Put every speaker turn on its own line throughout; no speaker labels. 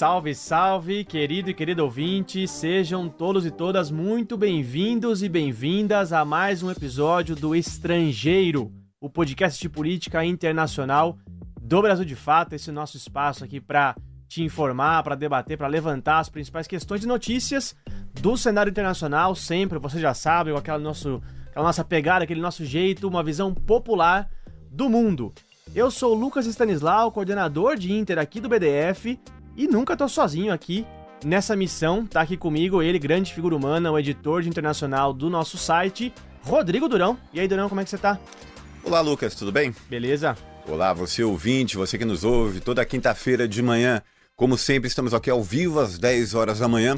Salve, salve, querido e querida ouvinte, sejam todos e todas muito bem-vindos e bem-vindas a mais um episódio do Estrangeiro, o podcast de política internacional do Brasil de Fato, esse nosso espaço aqui para te informar, para debater, para levantar as principais questões e notícias do cenário internacional, sempre, você já sabe, com aquela nossa pegada, aquele nosso jeito, uma visão popular do mundo. Eu sou o Lucas Stanislau, coordenador de Inter aqui do BDF, e nunca tô sozinho aqui nessa missão. Tá aqui comigo ele, grande figura humana, o editor de internacional do nosso site, Rodrigo Durão. E aí, Durão, como é que você tá?
Olá, Lucas, tudo bem?
Beleza?
Olá, você ouvinte, você que nos ouve toda quinta-feira de manhã. Como sempre, estamos aqui ao vivo às 10 horas da manhã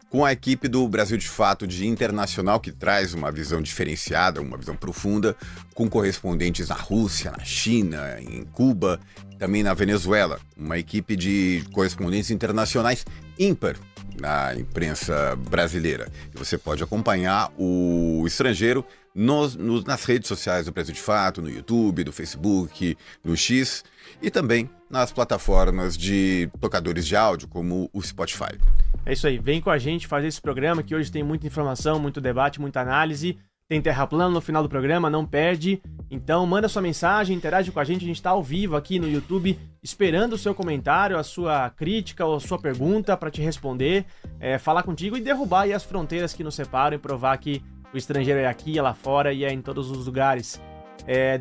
com a equipe do Brasil de Fato de Internacional, que traz uma visão diferenciada, uma visão profunda, com correspondentes na Rússia, na China, em Cuba, também na Venezuela. Uma equipe de correspondentes internacionais ímpar na imprensa brasileira. E você pode acompanhar o Estrangeiro nas redes sociais do Brasil de Fato, no YouTube, no Facebook, no X e também nas plataformas de tocadores de áudio, como o Spotify.
É isso aí, vem com a gente fazer esse programa que hoje tem muita informação, muito debate, muita análise. Tem Terra Plana no final do programa, não perde. Então manda sua mensagem, interage com a gente está ao vivo aqui no YouTube, esperando o seu comentário, a sua crítica ou a sua pergunta para te responder, falar contigo e derrubar aí as fronteiras que nos separam e provar que o estrangeiro é aqui, é lá fora e é em todos os lugares.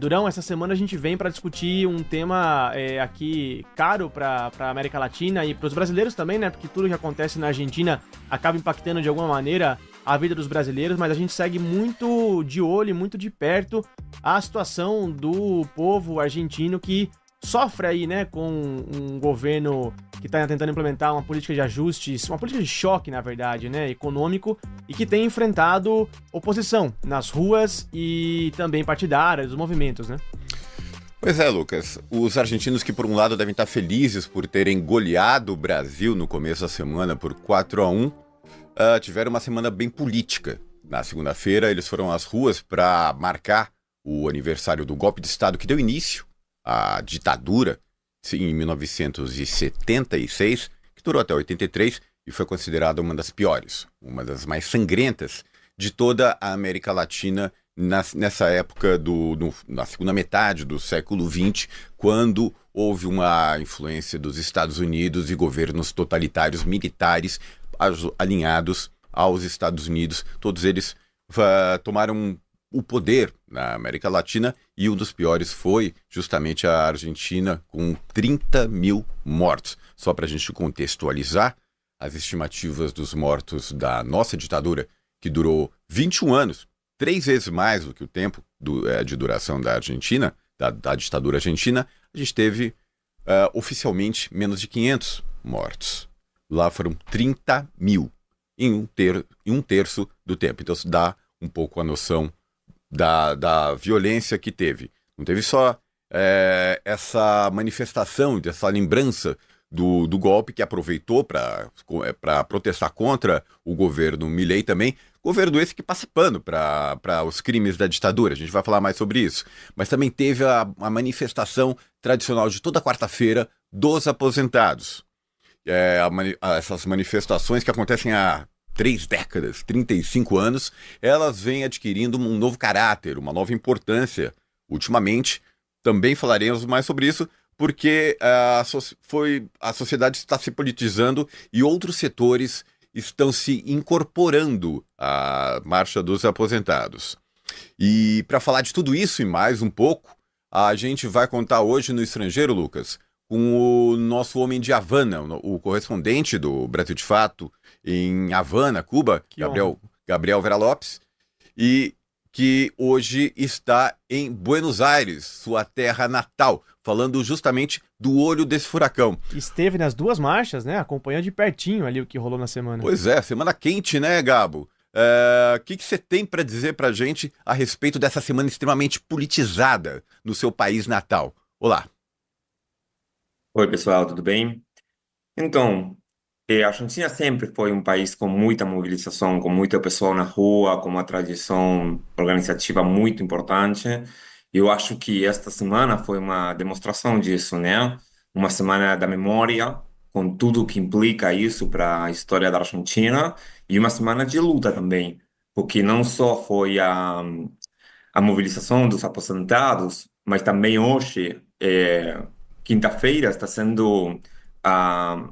Durão, essa semana a gente vem para discutir um tema aqui caro para a América Latina e para os brasileiros também, né? Porque tudo que acontece na Argentina acaba impactando de alguma maneira a vida dos brasileiros, mas a gente segue muito de olho, muito de perto a situação do povo argentino que sofre aí, né, com um governo que está tentando implementar uma política de ajustes, uma política de choque, na verdade, né, econômico, e que tem enfrentado oposição nas ruas e também partidárias, os movimentos, né?
Pois é, Lucas. Os argentinos que, por um lado, devem estar felizes por terem goleado o Brasil no começo da semana por 4-1, tiveram uma semana bem política. Na segunda-feira, eles foram às ruas para marcar o aniversário do golpe de Estado que deu início à ditadura em 1976, que durou até 83 e foi considerada uma das piores, uma das mais sangrentas de toda a América Latina nessa época, na segunda metade do século XX, quando houve uma influência dos Estados Unidos e governos totalitários militares alinhados aos Estados Unidos. Todos eles tomaram o poder na América Latina e um dos piores foi justamente a Argentina, com 30 mil mortos. Só para a gente contextualizar, as estimativas dos mortos da nossa ditadura, que durou 21 anos, 3 vezes mais do que o tempo de duração da Argentina, da ditadura argentina, a gente teve oficialmente menos de 500 mortos. Lá foram 30 mil em um terço do tempo. Então, isso dá um pouco a noção da violência que teve. Não teve só essa manifestação, dessa lembrança do golpe que aproveitou para protestar contra o governo Milei também, governo esse que passa pano para os crimes da ditadura, a gente vai falar mais sobre isso, mas também teve a manifestação tradicional de toda quarta-feira dos aposentados. Essas manifestações que acontecem há 3 décadas, 35 anos, elas vêm adquirindo um novo caráter, uma nova importância. Ultimamente, também falaremos mais sobre isso, porque a sociedade está se politizando e outros setores estão se incorporando à marcha dos aposentados. E para falar de tudo isso e mais um pouco, a gente vai contar hoje no Estrangeiro, Lucas, com o nosso homem de Havana, o correspondente do Brasil de Fato em Havana, Cuba, Gabriel Vera Lopes, e que hoje está em Buenos Aires, sua terra natal, falando justamente do olho desse furacão.
Esteve nas 2 marchas, né? Acompanhando de pertinho ali o que rolou na semana.
Pois é, semana quente, né, Gabo? O que você tem para dizer para a gente a respeito dessa semana extremamente politizada no seu país natal? Olá.
Oi, pessoal, tudo bem? Então, a Argentina sempre foi um país com muita mobilização, com muita pessoa na rua, com uma tradição organizativa muito importante. Eu acho que esta semana foi uma demonstração disso, né? Uma semana da memória, com tudo que implica isso para a história da Argentina, e uma semana de luta também, porque não só foi a mobilização dos aposentados, mas também hoje, quinta-feira, está sendo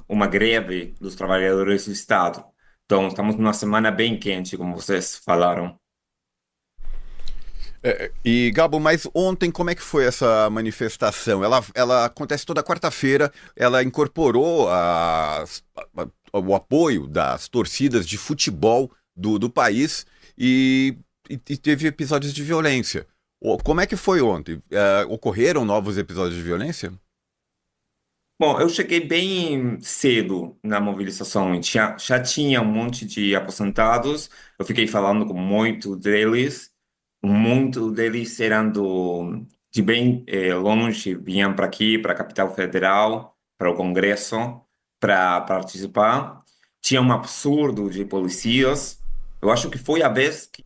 uma greve dos trabalhadores do Estado. Então, estamos numa semana bem quente, como vocês falaram.
E, Gabo, mas ontem como é que foi essa manifestação? Ela acontece toda quarta-feira, ela incorporou o apoio das torcidas de futebol do país e teve episódios de violência. Como é que foi ontem? Ocorreram novos episódios de violência?
Bom, eu cheguei bem cedo na mobilização, e já tinha um monte de aposentados, eu fiquei falando com muitos deles eram de bem longe, vinham para aqui, para a capital federal, para o Congresso, para participar. Tinha um absurdo de polícias, eu acho que foi a vez que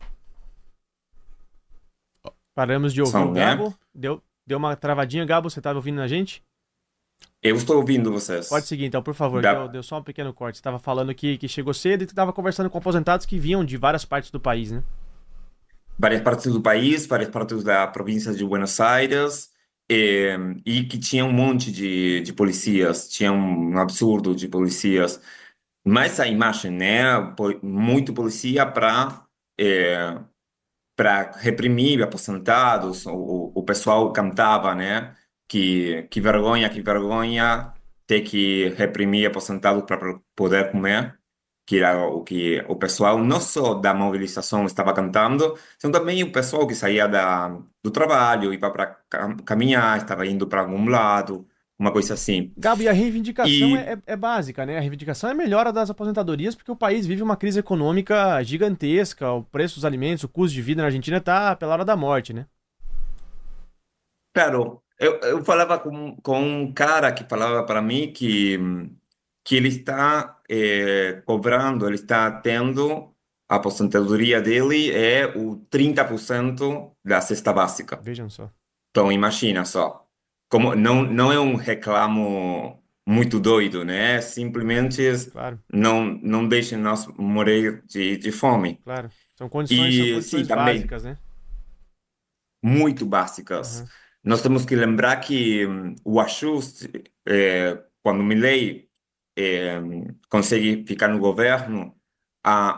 Paramos de ouvir o
né?
Gabo. Deu uma travadinha, Gabo, você estava ouvindo a gente?
Eu estou ouvindo vocês.
Pode seguir então, por favor,
Da-
deu só um pequeno corte. Você estava falando que chegou cedo e que estava conversando com aposentados que vinham de várias partes do país, né?
Várias partes do país, várias partes da província de Buenos Aires, e que tinha um monte de policias, tinha um absurdo de policias. Mas a imagem, né? Muito polícia para reprimir aposentados. O pessoal cantava, né? Que vergonha ter que reprimir aposentados para poder comer, que era o que o pessoal, não só da mobilização estava cantando, sino também o pessoal que saía do trabalho, ia para caminhar, estava indo para algum lado, uma coisa assim.
Gabo, e a reivindicação
E,
é básica, né? A reivindicação é a melhora das aposentadorias, porque o país vive uma crise econômica gigantesca, o preço dos alimentos, o custo de vida na Argentina tá pela hora da morte, né?
claro, eu falava com um cara que falava para mim que ele está cobrando, ele está tendo, a aposentadoria dele é o 30% da cesta básica.
Vejam só.
Então, imagina só, como não é um reclamo muito doido, né? Simplesmente
Claro,
não deixem nós morrer de fome.
claro. São
E sim,
condições
também,
básicas, né?
muito básicas.
Aham.
Nós temos que lembrar que o ajuste, quando Milei consegue ficar no governo,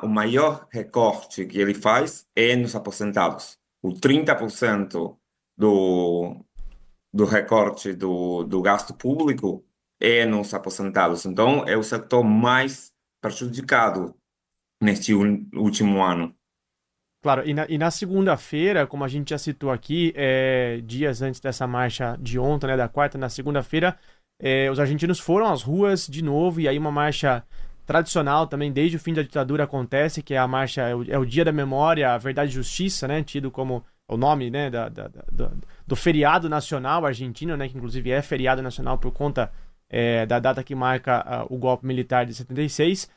o maior recorte que ele faz é nos aposentados. O 30% do, do recorte do gasto público é nos aposentados. Então, é o setor mais prejudicado neste último ano.
Claro, e na segunda-feira, como a gente já citou aqui, dias antes dessa marcha de ontem, né, da quarta, na segunda-feira, os argentinos foram às ruas de novo, e aí uma marcha tradicional também, desde o fim da ditadura acontece, que é a marcha, é o Dia da Memória, a Verdade e Justiça, né, tido como o nome, né, do feriado nacional argentino, né, que inclusive é feriado nacional por conta da data que marca o golpe militar de 76.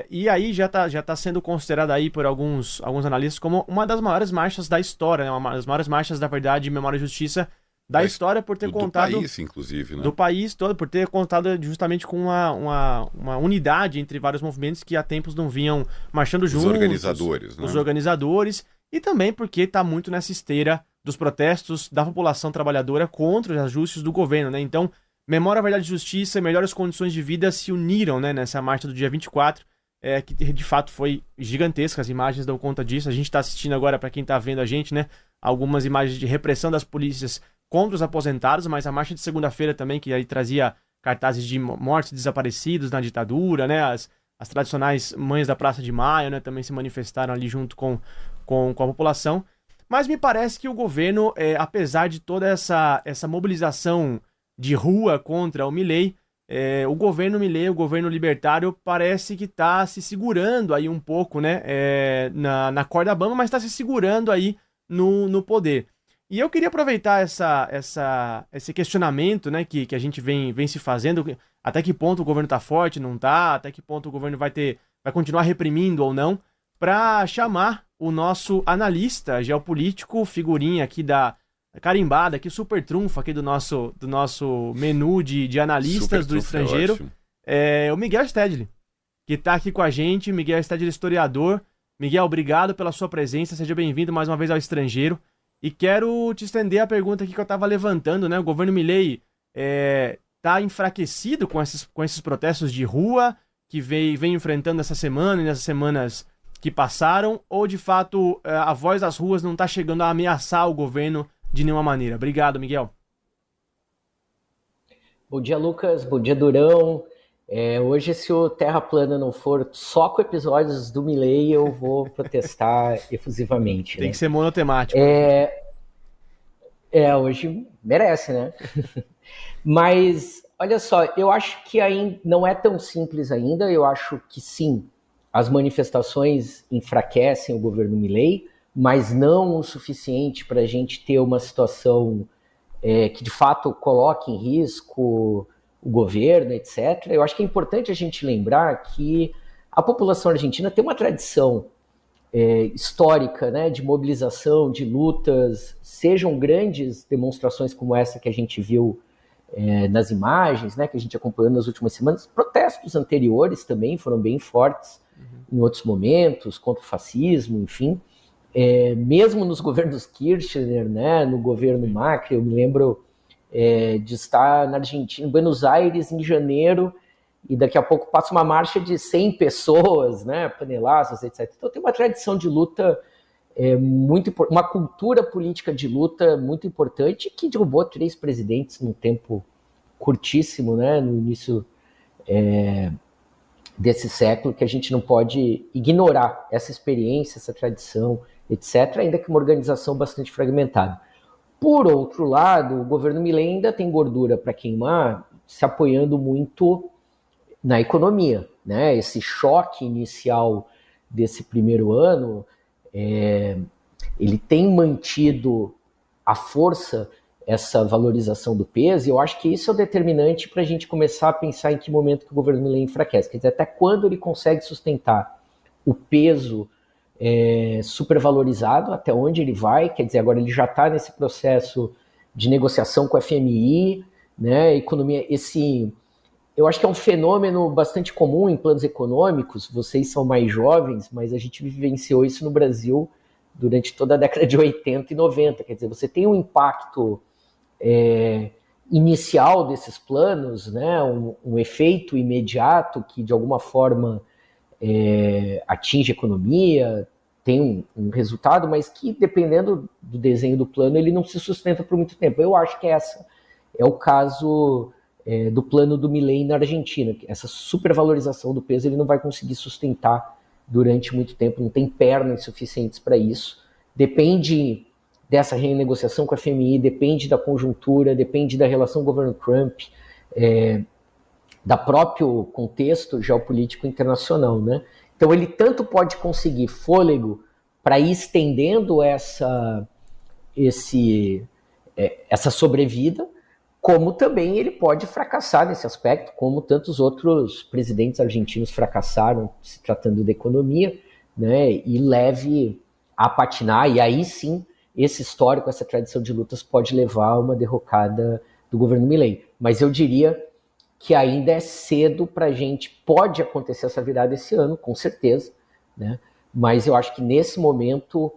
E aí já tá sendo considerada aí por alguns analistas como uma das maiores marchas da história, né? Uma das maiores marchas da verdade, memória e justiça da história, por ter contado...
Do país, inclusive, né?
Do país todo, por ter contado justamente com uma unidade entre vários movimentos que há tempos não vinham marchando juntos.
Os organizadores, né?
Os organizadores, e também porque está muito nessa esteira dos protestos da população trabalhadora contra os ajustes do governo, né? Então, Memória, Verdade e Justiça, melhores condições de vida se uniram, né, nessa marcha do dia 24, que de fato foi gigantesca, as imagens dão conta disso. A gente está assistindo agora, para quem está vendo a gente, né, algumas imagens de repressão das polícias contra os aposentados, mas a marcha de segunda-feira também, que aí trazia cartazes de mortes e desaparecidos na ditadura, né, as tradicionais mães da Praça de Maio, né, também se manifestaram ali junto com a população. Mas me parece que o governo, apesar de toda essa mobilização de rua contra o Milei, o governo Milei, o governo libertário, parece que está se segurando aí um pouco, né, na corda bamba, mas está se segurando aí no poder. E eu queria aproveitar esse questionamento, né, que a gente vem se fazendo, até que ponto o governo está forte, não está, até que ponto o governo vai continuar reprimindo ou não, para chamar o nosso analista geopolítico, figurinha aqui carimbada, aqui super trunfo aqui do nosso menu de analistas do estrangeiro, o Miguel Stedley, que está aqui com a gente. Miguel Stedley, historiador. Miguel, obrigado pela sua presença, seja bem-vindo mais uma vez ao Estrangeiro. E quero te estender a pergunta aqui que eu estava levantando, né? O governo Milei está enfraquecido com esses protestos de rua que vem enfrentando essa semana e nessas semanas que passaram, ou de fato a voz das ruas não está chegando a ameaçar o governo de nenhuma maneira? Obrigado, Miguel.
Bom dia, Lucas. Bom dia, Durão. Hoje, se o Terra Plana não for só com episódios do Milei, eu vou protestar efusivamente.
Tem que ser monotemático.
Hoje merece, né? Mas, olha só, eu acho que ainda não é tão simples ainda. Eu acho que sim, as manifestações enfraquecem o governo Milei, mas não o suficiente para a gente ter uma situação que de fato coloque em risco o governo, etc. Eu acho que é importante a gente lembrar que a população argentina tem uma tradição histórica, né, de mobilização, de lutas, sejam grandes demonstrações como essa que a gente viu nas imagens, né, que a gente acompanhou nas últimas semanas. Protestos anteriores também foram bem fortes em outros momentos, contra o fascismo, enfim. Mesmo nos governos Kirchner, né, no governo Macri, eu me lembro de estar na Argentina, em Buenos Aires, em janeiro, e daqui a pouco passa uma marcha de 100 pessoas, né, panelaços, etc. Então tem uma tradição de luta uma cultura política de luta muito importante, que derrubou 3 presidentes num tempo curtíssimo, né, no início desse século, que a gente não pode ignorar essa experiência, essa tradição, etc., ainda que uma organização bastante fragmentada. Por outro lado, o governo Milei ainda tem gordura para queimar, se apoiando muito na economia, né? Esse choque inicial desse primeiro ano, ele tem mantido à força essa valorização do peso, e eu acho que isso é o determinante para a gente começar a pensar em que momento que o governo Milei enfraquece. Quer dizer, até quando ele consegue sustentar o peso supervalorizado, até onde ele vai. Quer dizer, agora ele já está nesse processo de negociação com a FMI, né, economia, eu acho que é um fenômeno bastante comum em planos econômicos. Vocês são mais jovens, mas a gente vivenciou isso no Brasil durante toda a década de 80 e 90, quer dizer, você tem um impacto inicial desses planos, né, um efeito imediato que de alguma forma atinge a economia, tem um resultado, mas que, dependendo do desenho do plano, ele não se sustenta por muito tempo. Eu acho que esse é o caso do plano do Milei na Argentina. Essa supervalorização do peso ele não vai conseguir sustentar durante muito tempo, não tem pernas suficientes para isso. Depende dessa renegociação com a FMI, depende da conjuntura, depende da relação com o governo Trump, da próprio contexto geopolítico internacional, né? Então ele tanto pode conseguir fôlego para ir estendendo essa sobrevida, como também ele pode fracassar nesse aspecto, como tantos outros presidentes argentinos fracassaram se tratando da economia, né? E leve a patinar, e aí sim esse histórico, essa tradição de lutas pode levar a uma derrocada do governo Milei. Mas eu diria que ainda é cedo para a gente, pode acontecer essa virada esse ano, com certeza, né? Mas eu acho que nesse momento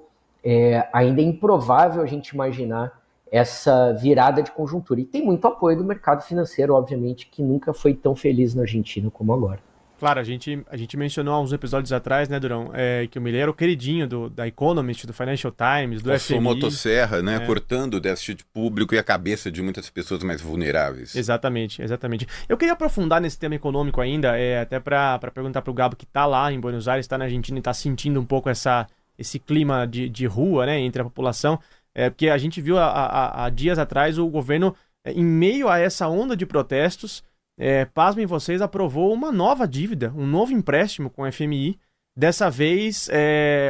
ainda é improvável a gente imaginar essa virada de conjuntura. E tem muito apoio do mercado financeiro, obviamente, que nunca foi tão feliz na Argentina como agora.
Claro, a gente mencionou há uns episódios atrás, né, Durão, que o Milei era o queridinho da Economist, do Financial Times, do FMI.
A motosserra, né, cortando o déficit público e a cabeça de muitas pessoas mais vulneráveis.
Exatamente, exatamente. Eu queria aprofundar nesse tema econômico ainda, até para perguntar para o Gabo, que está lá em Buenos Aires, está na Argentina e está sentindo um pouco esse clima de rua, né, entre a população, porque a gente viu há dias atrás o governo, em meio a essa onda de protestos, pasmem vocês, aprovou uma nova dívida, um novo empréstimo com o FMI, dessa vez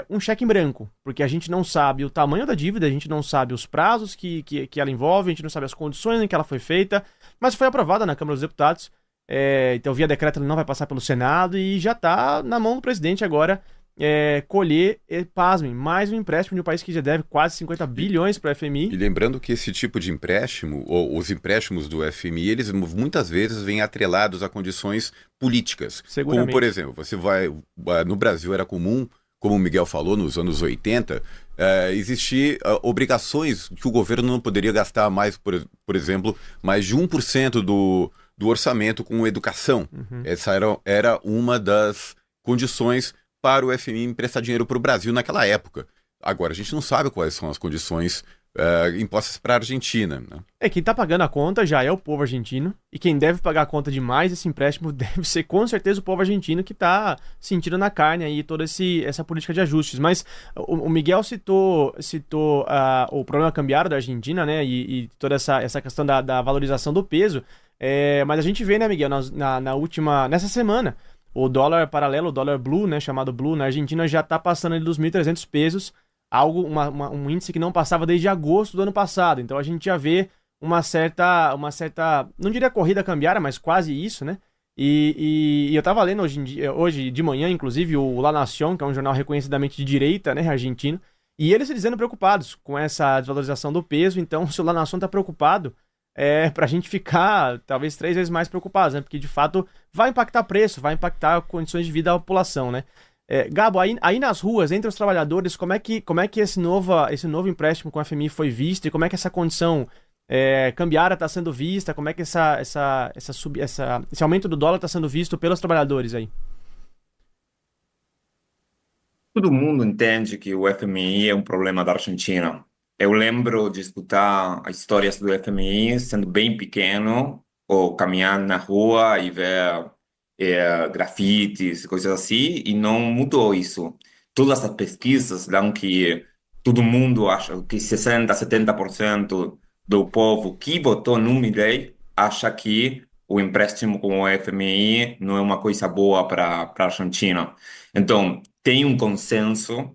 um cheque em branco, porque a gente não sabe o tamanho da dívida, a gente não sabe os prazos que ela envolve, a gente não sabe as condições em que ela foi feita, mas foi aprovada na Câmara dos Deputados, então via decreto ela não vai passar pelo Senado e já está na mão do presidente agora colher, pasmem, mais um empréstimo de um país que já deve quase 50 bilhões para o FMI.
E lembrando que esse tipo de empréstimo, ou os empréstimos do FMI, eles muitas vezes vêm atrelados a condições políticas. Como, por exemplo, você vai... No Brasil era comum, como o Miguel falou, nos anos 80, existir obrigações que o governo não poderia gastar mais, por exemplo, mais de 1% do orçamento com educação. Essa era uma das condições para o FMI emprestar dinheiro para o Brasil naquela época. Agora, a gente não sabe quais são as condições impostas para a Argentina. Né?
Quem está pagando a conta já é o povo argentino, e quem deve pagar a conta de mais esse empréstimo deve ser, com certeza, o povo argentino, que está sentindo na carne aí toda essa política de ajustes. Mas o Miguel citou o problema cambiário da Argentina, né, e toda essa questão da valorização do peso, mas a gente vê, né, Miguel, nessa semana, o dólar paralelo, o dólar blue, né, chamado blue, na Argentina já está passando ali dos 1.300 pesos, um índice que não passava desde agosto do ano passado. Então a gente já vê uma certa, não diria corrida cambiária, mas quase isso, né? E eu tava lendo hoje de manhã, inclusive, o La Nación, que é um jornal reconhecidamente de direita, né, argentino, e eles se dizendo preocupados com essa desvalorização do peso. Então, se o La Nación tá preocupado, pra gente ficar talvez 3 vezes mais preocupados, né? Porque de fato vai impactar preço, vai impactar condições de vida da população, né? Gabo, aí nas ruas, entre os trabalhadores, como é que esse novo empréstimo com a FMI foi visto, e como é que essa condição cambiária está sendo vista, como é que esse aumento do dólar está sendo visto pelos trabalhadores aí?
Todo mundo entende que o FMI é um problema da Argentina. Eu lembro de escutar as histórias do FMI sendo bem pequeno, ou caminhar na rua e ver grafites, coisas assim, e não mudou isso. Todas as pesquisas dão que todo mundo acha que 60%, 70% do povo que votou no Milei acha que o empréstimo com o FMI não é uma coisa boa para a Argentina. Então, tem um consenso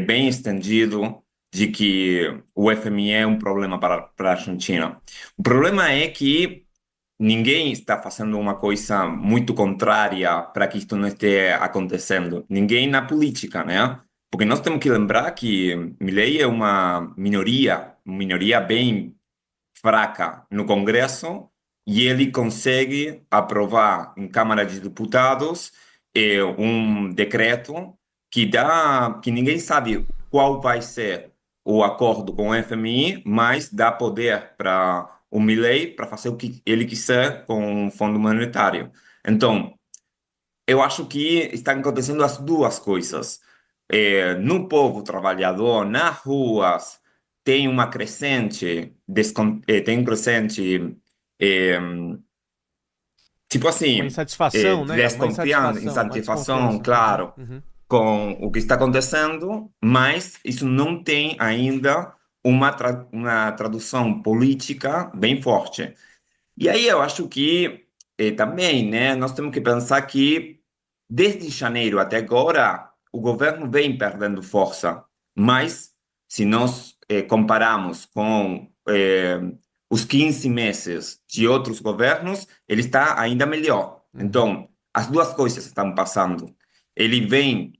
bem estendido de que o FMI é um problema para a Argentina. O problema é que ninguém está fazendo uma coisa muito contrária para que isto não esteja acontecendo. Ninguém na política, né? Porque nós temos que lembrar que Milei é uma minoria bem fraca no Congresso, e ele consegue aprovar em Câmara de Deputados um decreto que ninguém sabe qual vai ser o acordo com o FMI, mas dá poder para o Milei para fazer o que ele quiser com o Fundo Monetário. Então, eu acho que estão acontecendo as duas coisas. No povo trabalhador, nas ruas, tem uma crescente, tipo assim,
uma insatisfação, né?
desconfiança, insatisfação, claro, com o que está acontecendo, mas isso não tem ainda uma tradução política bem forte. E aí eu acho que também, né, nós temos que pensar que desde janeiro até agora o governo vem perdendo força, mas se nós compararmos com os 15 meses de outros governos, ele está ainda melhor. Então, as duas coisas estão passando. Ele vem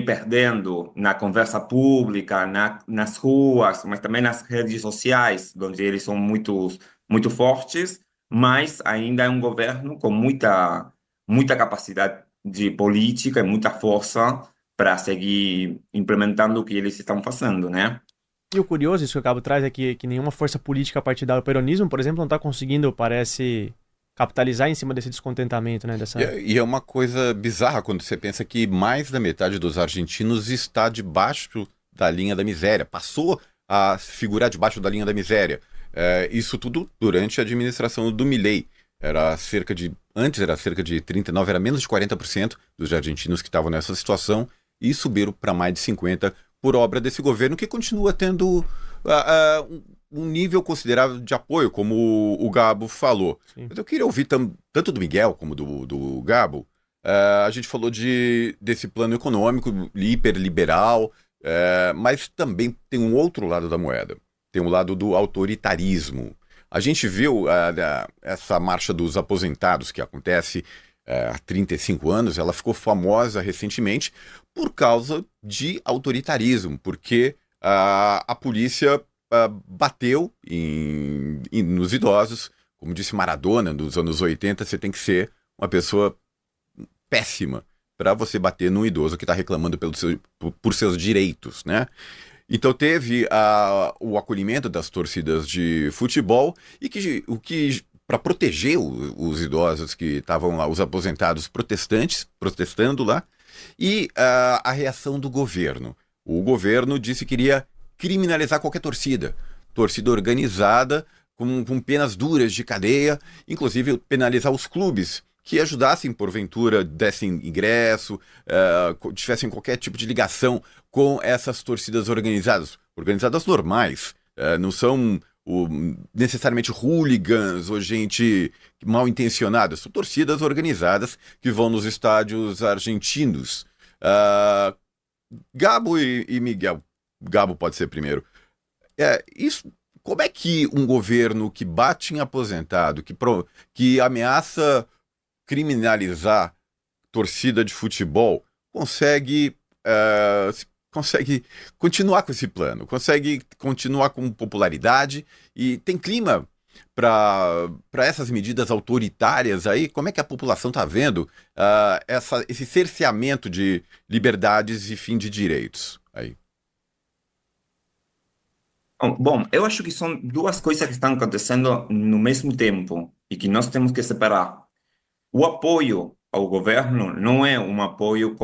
perdendo na conversa pública, nas ruas, mas também nas redes sociais, onde eles são muito fortes, mas ainda é um governo com muita capacidade de política e muita força para seguir implementando o que eles estão fazendo, né?
E o curioso, isso que o Cabo traz, é que nenhuma força política partidária, o peronismo, por exemplo, não está conseguindo, parece, capitalizar em cima desse descontentamento, né?
E é uma coisa bizarra quando você pensa que mais da metade dos argentinos está debaixo da linha da miséria, passou a figurar debaixo da linha da miséria. Isso tudo durante a administração do Milei. Antes era cerca de 39%, era menos de 40% dos argentinos que estavam nessa situação, e subiram para mais de 50% por obra desse governo, que continua tendo um nível considerável de apoio, como o Gabo falou. Sim. Mas eu queria ouvir tanto do Miguel como do Gabo. A gente falou desse plano econômico hiperliberal, mas também tem um outro lado da moeda. Tem um lado do autoritarismo. A gente viu essa marcha dos aposentados que acontece há 35 anos, ela ficou famosa recentemente por causa de autoritarismo, porque a polícia bateu nos idosos. Como disse Maradona, nos anos 80, você tem que ser uma pessoa péssima para você bater num idoso que está reclamando por seus direitos, né? Então teve o acolhimento das torcidas de futebol e para proteger os idosos que estavam lá, os aposentados protestando lá, e a reação do governo. O governo disse que iria criminalizar qualquer torcida organizada, com penas duras de cadeia, inclusive penalizar os clubes que ajudassem, porventura, dessem ingresso, tivessem qualquer tipo de ligação com essas torcidas organizadas normais, não são necessariamente hooligans ou gente mal intencionada, são torcidas organizadas que vão nos estádios argentinos. Gabo e Miguel, Gabo pode ser primeiro. Isso, como é que um governo que bate em aposentado, que ameaça criminalizar torcida de futebol, consegue continuar com esse plano, consegue continuar com popularidade e tem clima para essas medidas autoritárias aí? Como é que a população está vendo esse cerceamento de liberdades e fim de direitos aí?
Bom, eu acho que são duas coisas que estão acontecendo no mesmo tempo e que nós temos que separar. O apoio ao governo não é um apoio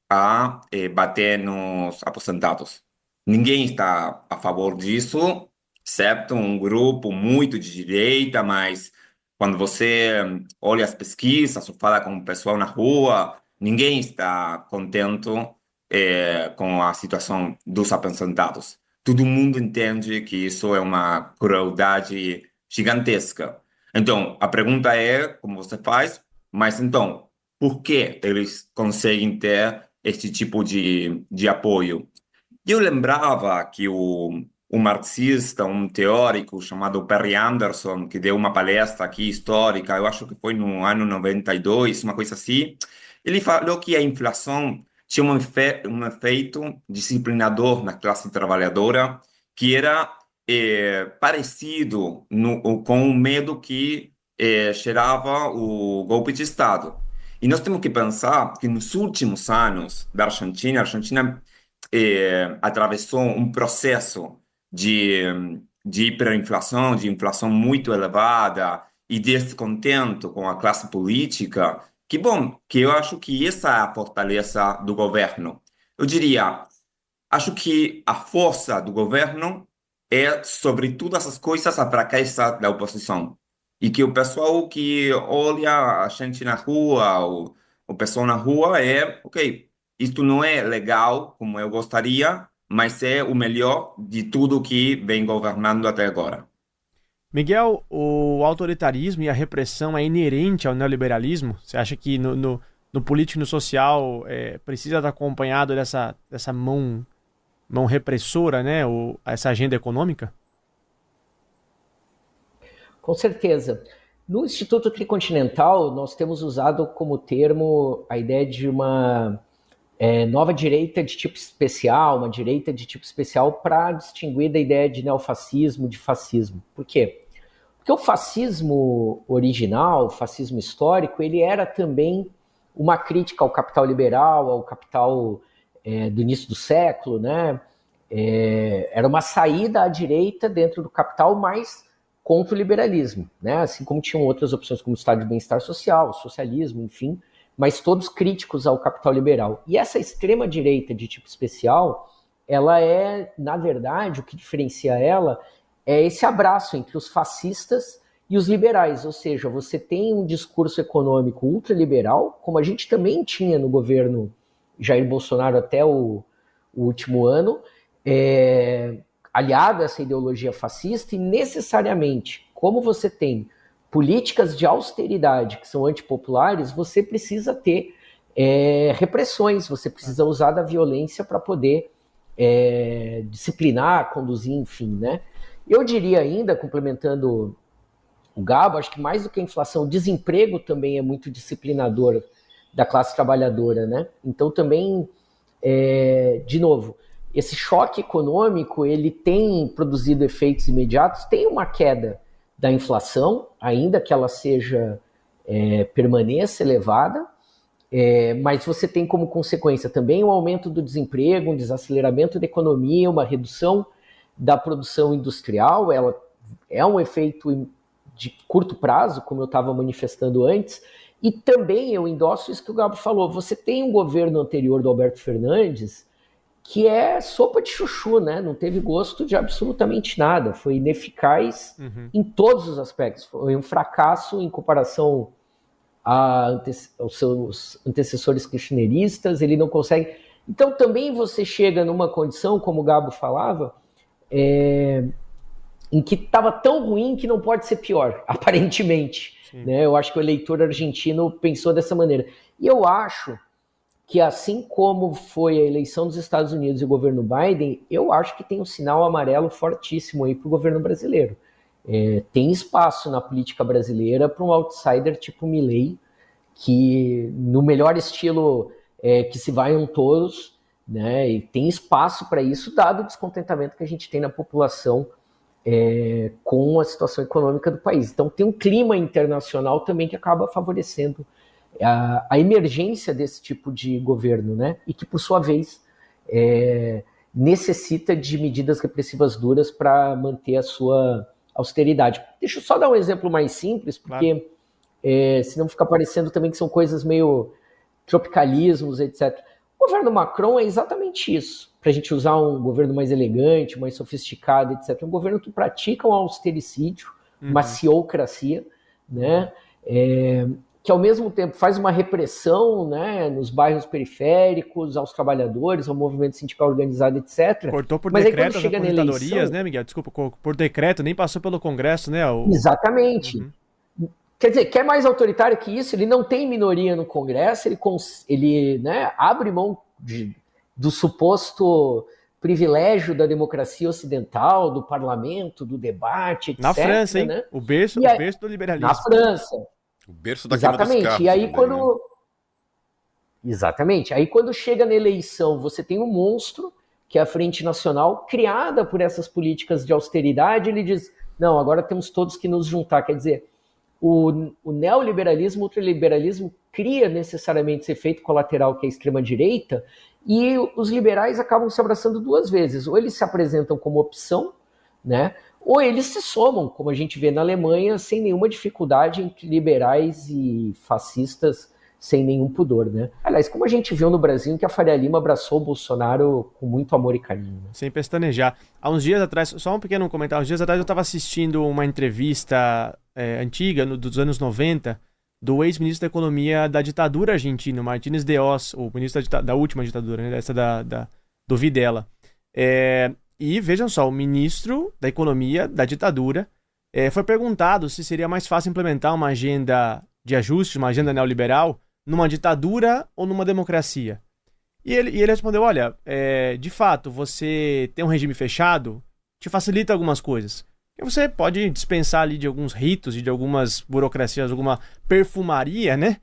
a bater nos aposentados. Ninguém está a favor disso, exceto um grupo muito de direita, mas quando você olha as pesquisas ou fala com o pessoal na rua, ninguém está contente com a situação dos aposentados. Todo mundo entende que isso é uma crueldade gigantesca. Então, a pergunta é, como você faz, mas então, por que eles conseguem ter esse tipo de apoio? Eu lembrava que o marxista, um teórico chamado Perry Anderson, que deu uma palestra aqui histórica, eu acho que foi no ano 92, uma coisa assim, ele falou que a inflação tinha um efeito disciplinador na classe trabalhadora, que era parecido com o medo que gerava o golpe de Estado. E nós temos que pensar que nos últimos anos da Argentina, a Argentina atravessou um processo de hiperinflação, de inflação muito elevada e descontento com a classe política, que bom, que eu acho que essa é a fortaleza do governo. Eu diria, acho que a força do governo é, sobre todas as coisas, a fraqueza da oposição. E que o pessoal que olha a gente na rua, o pessoal na rua ok, isto não é legal como eu gostaria, mas é o melhor de tudo que vem governando até agora.
Miguel, o autoritarismo e a repressão é inerente ao neoliberalismo? Você acha que no político e no social precisa estar acompanhado dessa mão repressora, né? Essa agenda econômica?
Com certeza. No Instituto Tricontinental, nós temos usado como termo a ideia de uma nova direita de tipo especial, uma direita de tipo especial para distinguir da ideia de neofascismo, de fascismo. Por quê? Porque o fascismo original, o fascismo histórico, ele era também uma crítica ao capital liberal, ao capital do início do século, né? Era uma saída à direita dentro do capital, mas contra o liberalismo, né? Assim como tinham outras opções como o Estado de Bem-Estar Social, o socialismo, enfim, mas todos críticos ao capital liberal. E essa extrema-direita de tipo especial, ela na verdade, o que diferencia ela é esse abraço entre os fascistas e os liberais, ou seja, você tem um discurso econômico ultraliberal, como a gente também tinha no governo Jair Bolsonaro até o último ano, aliado a essa ideologia fascista, e necessariamente, como você tem políticas de austeridade que são antipopulares, você precisa ter repressões, você precisa usar da violência para poder disciplinar, conduzir, enfim, né? Eu diria ainda, complementando o Gabo, acho que mais do que a inflação, o desemprego também é muito disciplinador da classe trabalhadora, né? Então também, de novo, esse choque econômico, ele tem produzido efeitos imediatos, tem uma queda da inflação, ainda que ela permaneça elevada, mas você tem como consequência também o aumento do desemprego, um desaceleramento da economia, uma redução da produção industrial. Ela é um efeito de curto prazo, como eu estava manifestando antes, e também eu endosso isso que o Gabo falou. Você tem um governo anterior do Alberto Fernandes que é sopa de chuchu, né? Não teve gosto de absolutamente nada, foi ineficaz em todos os aspectos, foi um fracasso em comparação aos seus antecessores kirchneristas, ele não consegue. Então também você chega numa condição, como o Gabo falava, em que estava tão ruim que não pode ser pior, aparentemente. Né? Eu acho que o eleitor argentino pensou dessa maneira. E eu acho que assim como foi a eleição dos Estados Unidos e o governo Biden, eu acho que tem um sinal amarelo fortíssimo aí para o governo brasileiro. Tem espaço na política brasileira para um outsider tipo Milei, que no melhor estilo que se vaiam todos, né? E tem espaço para isso, dado o descontentamento que a gente tem na população com a situação econômica do país. Então tem um clima internacional também que acaba favorecendo a emergência desse tipo de governo, né? E que, por sua vez, necessita de medidas repressivas duras para manter a sua austeridade. Deixa eu só dar um exemplo mais simples, porque senão fica parecendo também que são coisas meio tropicalismos, etc. O governo Macron é exatamente isso, para a gente usar um governo mais elegante, mais sofisticado, etc. Um governo que pratica um austericídio, uma ciocracia, né? Que ao mesmo tempo faz uma repressão, né, nos bairros periféricos, aos trabalhadores, ao movimento sindical organizado, etc.
Cortou por
Mas
decreto as
chega
aposentadorias,
eleição,
né, Miguel? Desculpa, por decreto, nem passou pelo Congresso, né?
Exatamente. Quer dizer, quer mais autoritário que isso? Ele não tem minoria no Congresso, ele né, abre mão do suposto privilégio da democracia ocidental, do parlamento, do debate, etc.
Na França, hein?
Né?
O berço do liberalismo.
Na França.
O berço da queima dos carros.
E aí quando... Exatamente. Aí quando chega na eleição, você tem um monstro, que é a Frente Nacional, criada por essas políticas de austeridade, ele diz, não, agora temos todos que nos juntar. Quer dizer, o neoliberalismo, o ultraliberalismo cria necessariamente esse efeito colateral que é a extrema-direita, e os liberais acabam se abraçando duas vezes. Ou eles se apresentam como opção, né? Ou eles se somam, como a gente vê na Alemanha, sem nenhuma dificuldade entre liberais e fascistas, sem nenhum pudor, né? Aliás, como a gente viu no Brasil, em que a Faria Lima abraçou o Bolsonaro com muito amor e carinho. Né?
Sem pestanejar. Há uns dias atrás, só um pequeno comentário, uns dias atrás eu estava assistindo uma entrevista antiga, dos anos 90, do ex-ministro da Economia da ditadura argentina, Martínez de Oz, o ministro da última ditadura, né? Essa do Videla. E vejam só, o ministro da Economia da ditadura foi perguntado se seria mais fácil implementar uma agenda de ajuste, uma agenda neoliberal, numa ditadura ou numa democracia. E ele respondeu, olha, de fato, você tem um regime fechado, te facilita algumas coisas. E você pode dispensar ali de alguns ritos e de algumas burocracias, alguma perfumaria, né?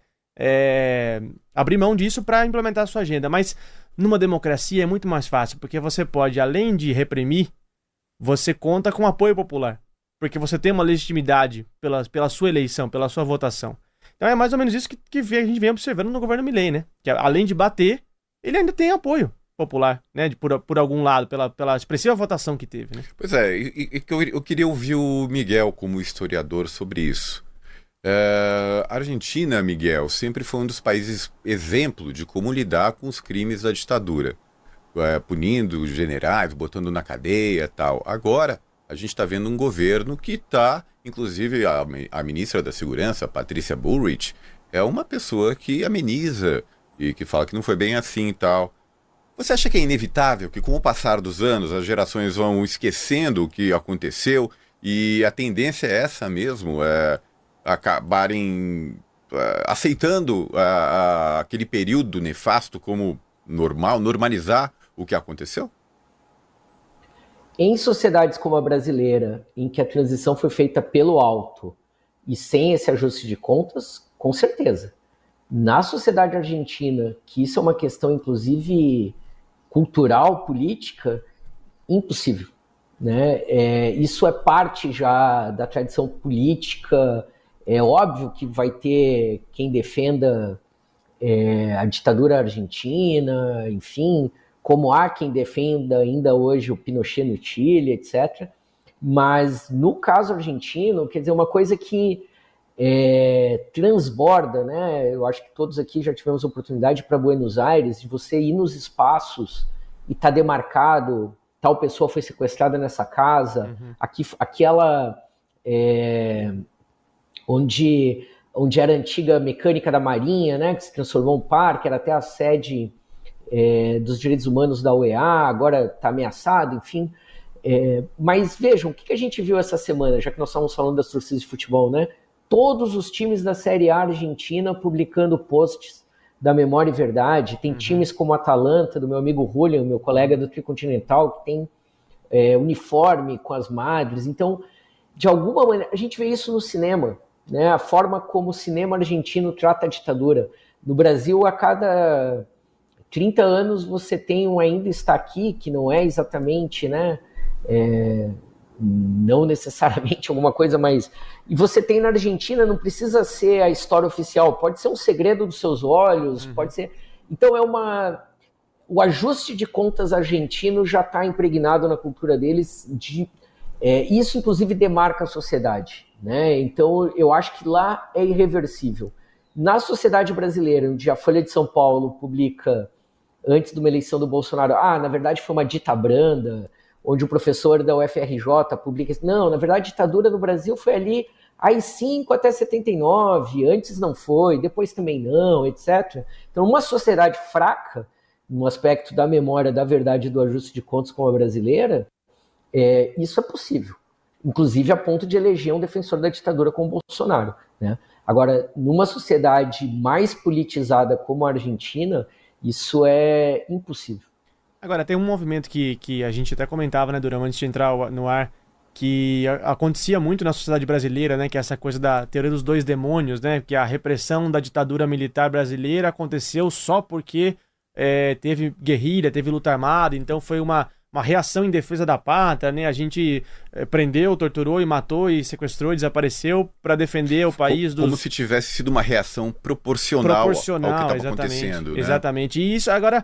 Abrir mão disso para implementar a sua agenda. Mas numa democracia é muito mais fácil, porque você pode, além de reprimir, você conta com apoio popular. Porque você tem uma legitimidade pela sua eleição, pela sua votação. Então é mais ou menos isso que a gente vem observando no governo Milei, né? Que além de bater, ele ainda tem apoio popular, né? Por algum lado, pela expressiva votação que teve, né?
Pois é, eu queria ouvir o Miguel como historiador sobre isso. A Argentina, Miguel, sempre foi um dos países exemplo de como lidar com os crimes da ditadura, punindo generais, botando na cadeia e tal. Agora, a gente está vendo um governo que está, inclusive a ministra da Segurança, Patrícia Bullrich, é uma pessoa que ameniza e que fala que não foi bem assim e tal. Você acha que é inevitável que, com o passar dos anos, as gerações vão esquecendo o que aconteceu e a tendência é essa mesmo, acabarem aceitando aquele período nefasto como normal, normalizar o que aconteceu?
Em sociedades como a brasileira, em que a transição foi feita pelo alto, e sem esse ajuste de contas, com certeza. Na sociedade argentina, que isso é uma questão, inclusive, cultural, política, impossível. Né? Isso é parte já da tradição política. É óbvio que vai ter quem defenda a ditadura argentina, enfim, como há quem defenda ainda hoje o Pinochet no Chile, etc. Mas no caso argentino, quer dizer, uma coisa que transborda, né? Eu acho que todos aqui já tivemos oportunidade para Buenos Aires, de você ir nos espaços e tá demarcado, tal pessoa foi sequestrada nessa casa, aquela onde era a antiga mecânica da Marinha, né, que se transformou em parque, era até a sede dos direitos humanos da OEA, agora está ameaçado, enfim. Mas vejam, o que a gente viu essa semana, já que nós estamos falando das torcidas de futebol, né? Todos os times da Série A argentina publicando posts da Memória e Verdade. Tem times como a Atalanta, do meu amigo Julian, meu colega do Tricontinental, que tem uniforme com as madres. Então, de alguma maneira, a gente vê isso no cinema, né? A forma como o cinema argentino trata a ditadura. No Brasil, a cada 30 anos, você tem um Ainda Está Aqui, que não é exatamente, né? Não necessariamente alguma coisa, mas... E você tem na Argentina, não precisa ser a história oficial, pode ser um segredo dos seus olhos, pode ser... Então o ajuste de contas argentino já está impregnado na cultura deles, isso inclusive demarca a sociedade, né? Então eu acho que lá é irreversível. Na sociedade brasileira, onde a Folha de São Paulo publica, antes de uma eleição do Bolsonaro, na verdade foi uma dita branda, onde o professor da UFRJ publica... Não, na verdade, a ditadura no Brasil foi ali AI-5 até 79, antes não foi, depois também não, etc. Então, uma sociedade fraca, no aspecto da memória, da verdade e do ajuste de contas como a brasileira, isso é possível. Inclusive a ponto de eleger um defensor da ditadura como Bolsonaro, né? Agora, numa sociedade mais politizada como a Argentina, isso é impossível.
Agora, tem um movimento que a gente até comentava, né, Durão, antes de entrar no ar, que acontecia muito na sociedade brasileira, né, que é essa coisa da teoria dos dois demônios, né, que a repressão da ditadura militar brasileira aconteceu só porque teve guerrilha, teve luta armada, então foi uma reação em defesa da pátria, né, a gente prendeu, torturou e matou e sequestrou e desapareceu para defender o país
como se tivesse sido uma reação proporcional ao que estava acontecendo, né?
Exatamente, e isso agora...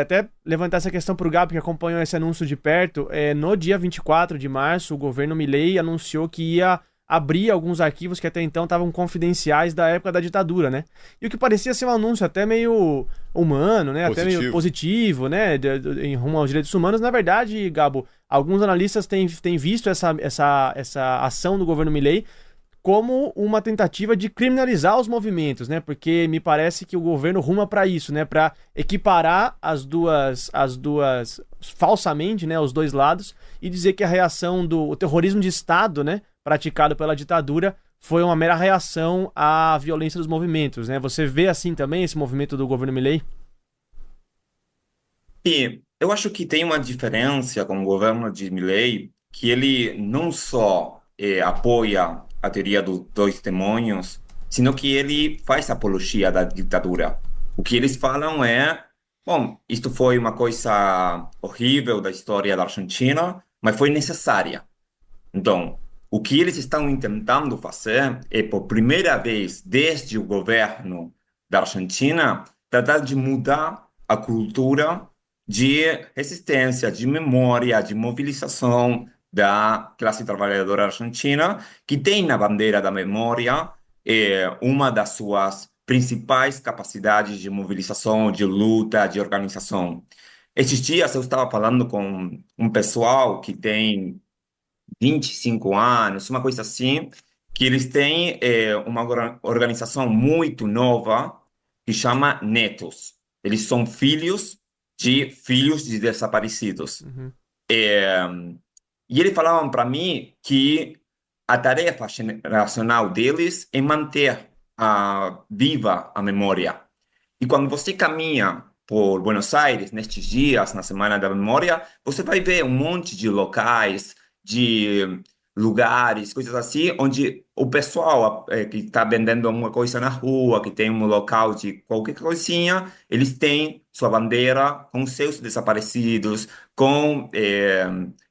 até levantar essa questão para o Gabo, que acompanhou esse anúncio de perto, no dia 24 de março, o governo Milei anunciou que ia abrir alguns arquivos que até então estavam confidenciais da época da ditadura, né? E o que parecia ser um anúncio até meio humano, né? Até meio positivo, né? Em rumo aos direitos humanos. Na verdade, Gabo, alguns analistas têm visto essa ação do governo Milei como uma tentativa de criminalizar os movimentos, né? Porque me parece que o governo ruma para isso, né? Para equiparar as duas falsamente, né? Os dois lados, e dizer que a reação do terrorismo de Estado, né? Praticado pela ditadura foi uma mera reação à violência dos movimentos, né? Você vê assim também esse movimento do governo Milei?
E eu acho que tem uma diferença com o governo de Milei, que ele não só apoia a teoria dos dois demônios, sino que ele faz apologia da ditadura. O que eles falam bom, isto foi uma coisa horrível da história da Argentina, mas foi necessária. Então, o que eles estão tentando fazer por primeira vez, desde o governo da Argentina, tratar de mudar a cultura de resistência, de memória, de mobilização da classe trabalhadora argentina, que tem na bandeira da memória uma das suas principais capacidades de mobilização, de luta, de organização. Esses dias eu estava falando com um pessoal que tem 25 anos, uma coisa assim, que eles têm uma organização muito nova que chama Netos. Eles são filhos de desaparecidos. E eles falavam para mim que a tarefa geracional deles é manter viva a memória. E quando você caminha por Buenos Aires, nestes dias, na Semana da Memória, você vai ver um monte de locais, de lugares, coisas assim, onde o pessoal que está vendendo alguma coisa na rua, que tem um local de qualquer coisinha, eles têm sua bandeira com seus desaparecidos, com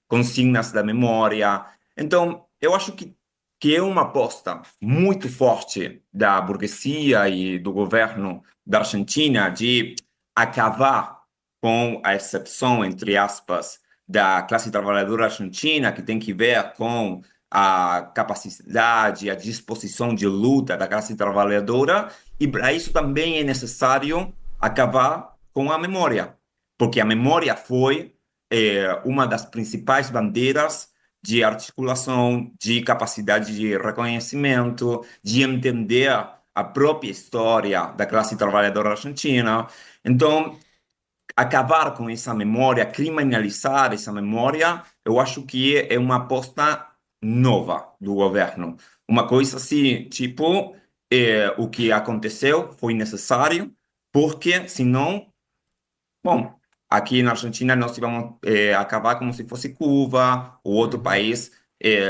consignas da memória. Então, eu acho que é uma aposta muito forte da burguesia e do governo da Argentina de acabar com a exceção, entre aspas, da classe trabalhadora argentina, que tem que ver com a capacidade, a disposição de luta da classe trabalhadora, e para isso também é necessário acabar com a memória, porque a memória foi uma das principais bandeiras de articulação, de capacidade de reconhecimento, de entender a própria história da classe trabalhadora argentina. Então, acabar com essa memória, criminalizar essa memória, eu acho que é uma aposta nova do governo. Uma coisa assim, tipo, o que aconteceu foi necessário, porque senão, bom, aqui na Argentina nós vamos acabar como se fosse Cuba ou outro país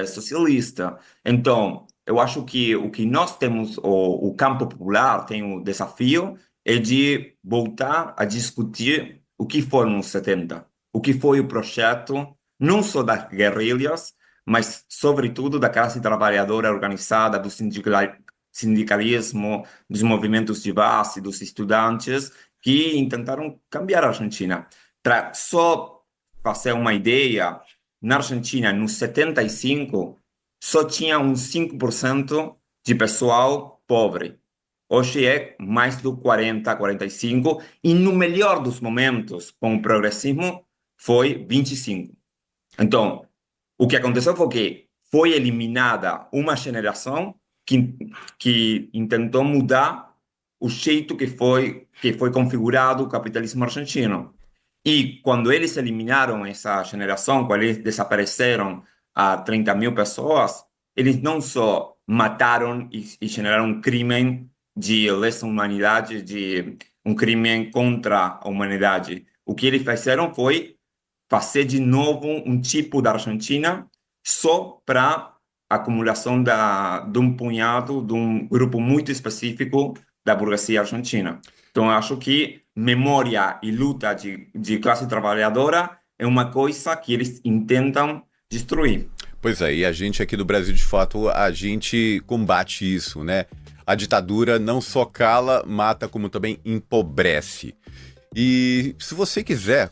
socialista. Então, eu acho que o que nós temos, o campo popular tem o desafio é de voltar a discutir o que foram os 70, o que foi o projeto, não só das guerrilhas, mas, sobretudo, da classe trabalhadora organizada, do sindicalismo, dos movimentos de base, dos estudantes, que tentaram cambiar a Argentina. Para só fazer uma ideia, na Argentina, nos 75, só tinha uns 5% de pessoal pobre. Hoje é mais do 40, 45, e no melhor dos momentos, com o progressismo, foi 25. Então, o que aconteceu foi que foi eliminada uma geração que tentou mudar o jeito que foi configurado o capitalismo argentino. E quando eles eliminaram essa geração, quando eles desapareceram a 30 mil pessoas, eles não só mataram e generaram um crime de lesa humanidade, de um crime contra a humanidade. O que eles fizeram foi fazer de novo um tipo da Argentina só para acumulação de um punhado, de um grupo muito específico da burguesia argentina. Então, eu acho que memória e luta de classe trabalhadora é uma coisa que eles intentam destruir.
Pois é, e a gente aqui do Brasil, de fato, a gente combate isso, né? A ditadura não só cala, mata, como também empobrece. E se você quiser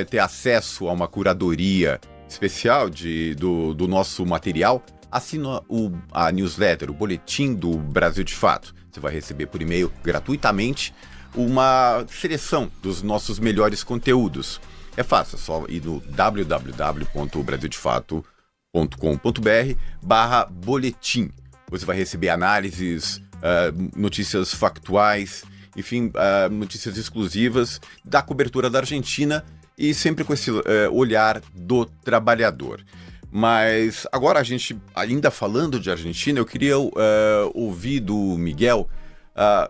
ter acesso a uma curadoria especial do nosso material, assina a newsletter, o Boletim do Brasil de Fato. Você vai receber por e-mail gratuitamente uma seleção dos nossos melhores conteúdos. É fácil, é só ir no www.brasildefato.com.br/boletim. Você vai receber análises, notícias factuais, enfim, notícias exclusivas da cobertura da Argentina e sempre com esse olhar do trabalhador. Mas agora a gente, ainda falando de Argentina, eu queria ouvir do Miguel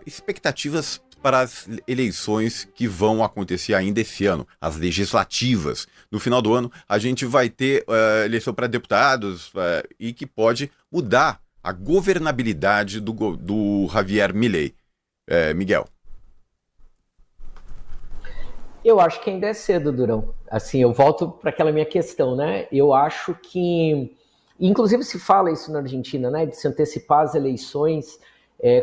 expectativas para as eleições que vão acontecer ainda esse ano, as legislativas. No final do ano, a gente vai ter eleição para deputados e que pode mudar a governabilidade do Javier Milei. Miguel.
Eu acho que ainda é cedo, Durão. Assim, eu volto para aquela minha questão, né? Eu acho que, inclusive se fala isso na Argentina, né? De se antecipar as eleições.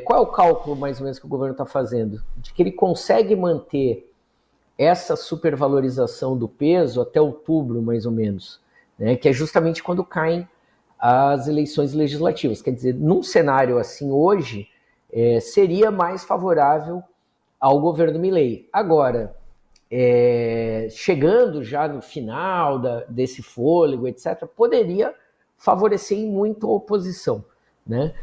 Qual é o cálculo, mais ou menos, que o governo está fazendo? De que ele consegue manter essa supervalorização do peso até outubro, mais ou menos, né? Que é justamente quando caem as eleições legislativas. Quer dizer, num cenário assim hoje, seria mais favorável ao governo Milei. Agora, chegando já no final desse fôlego, etc., poderia favorecer em muito a oposição, né?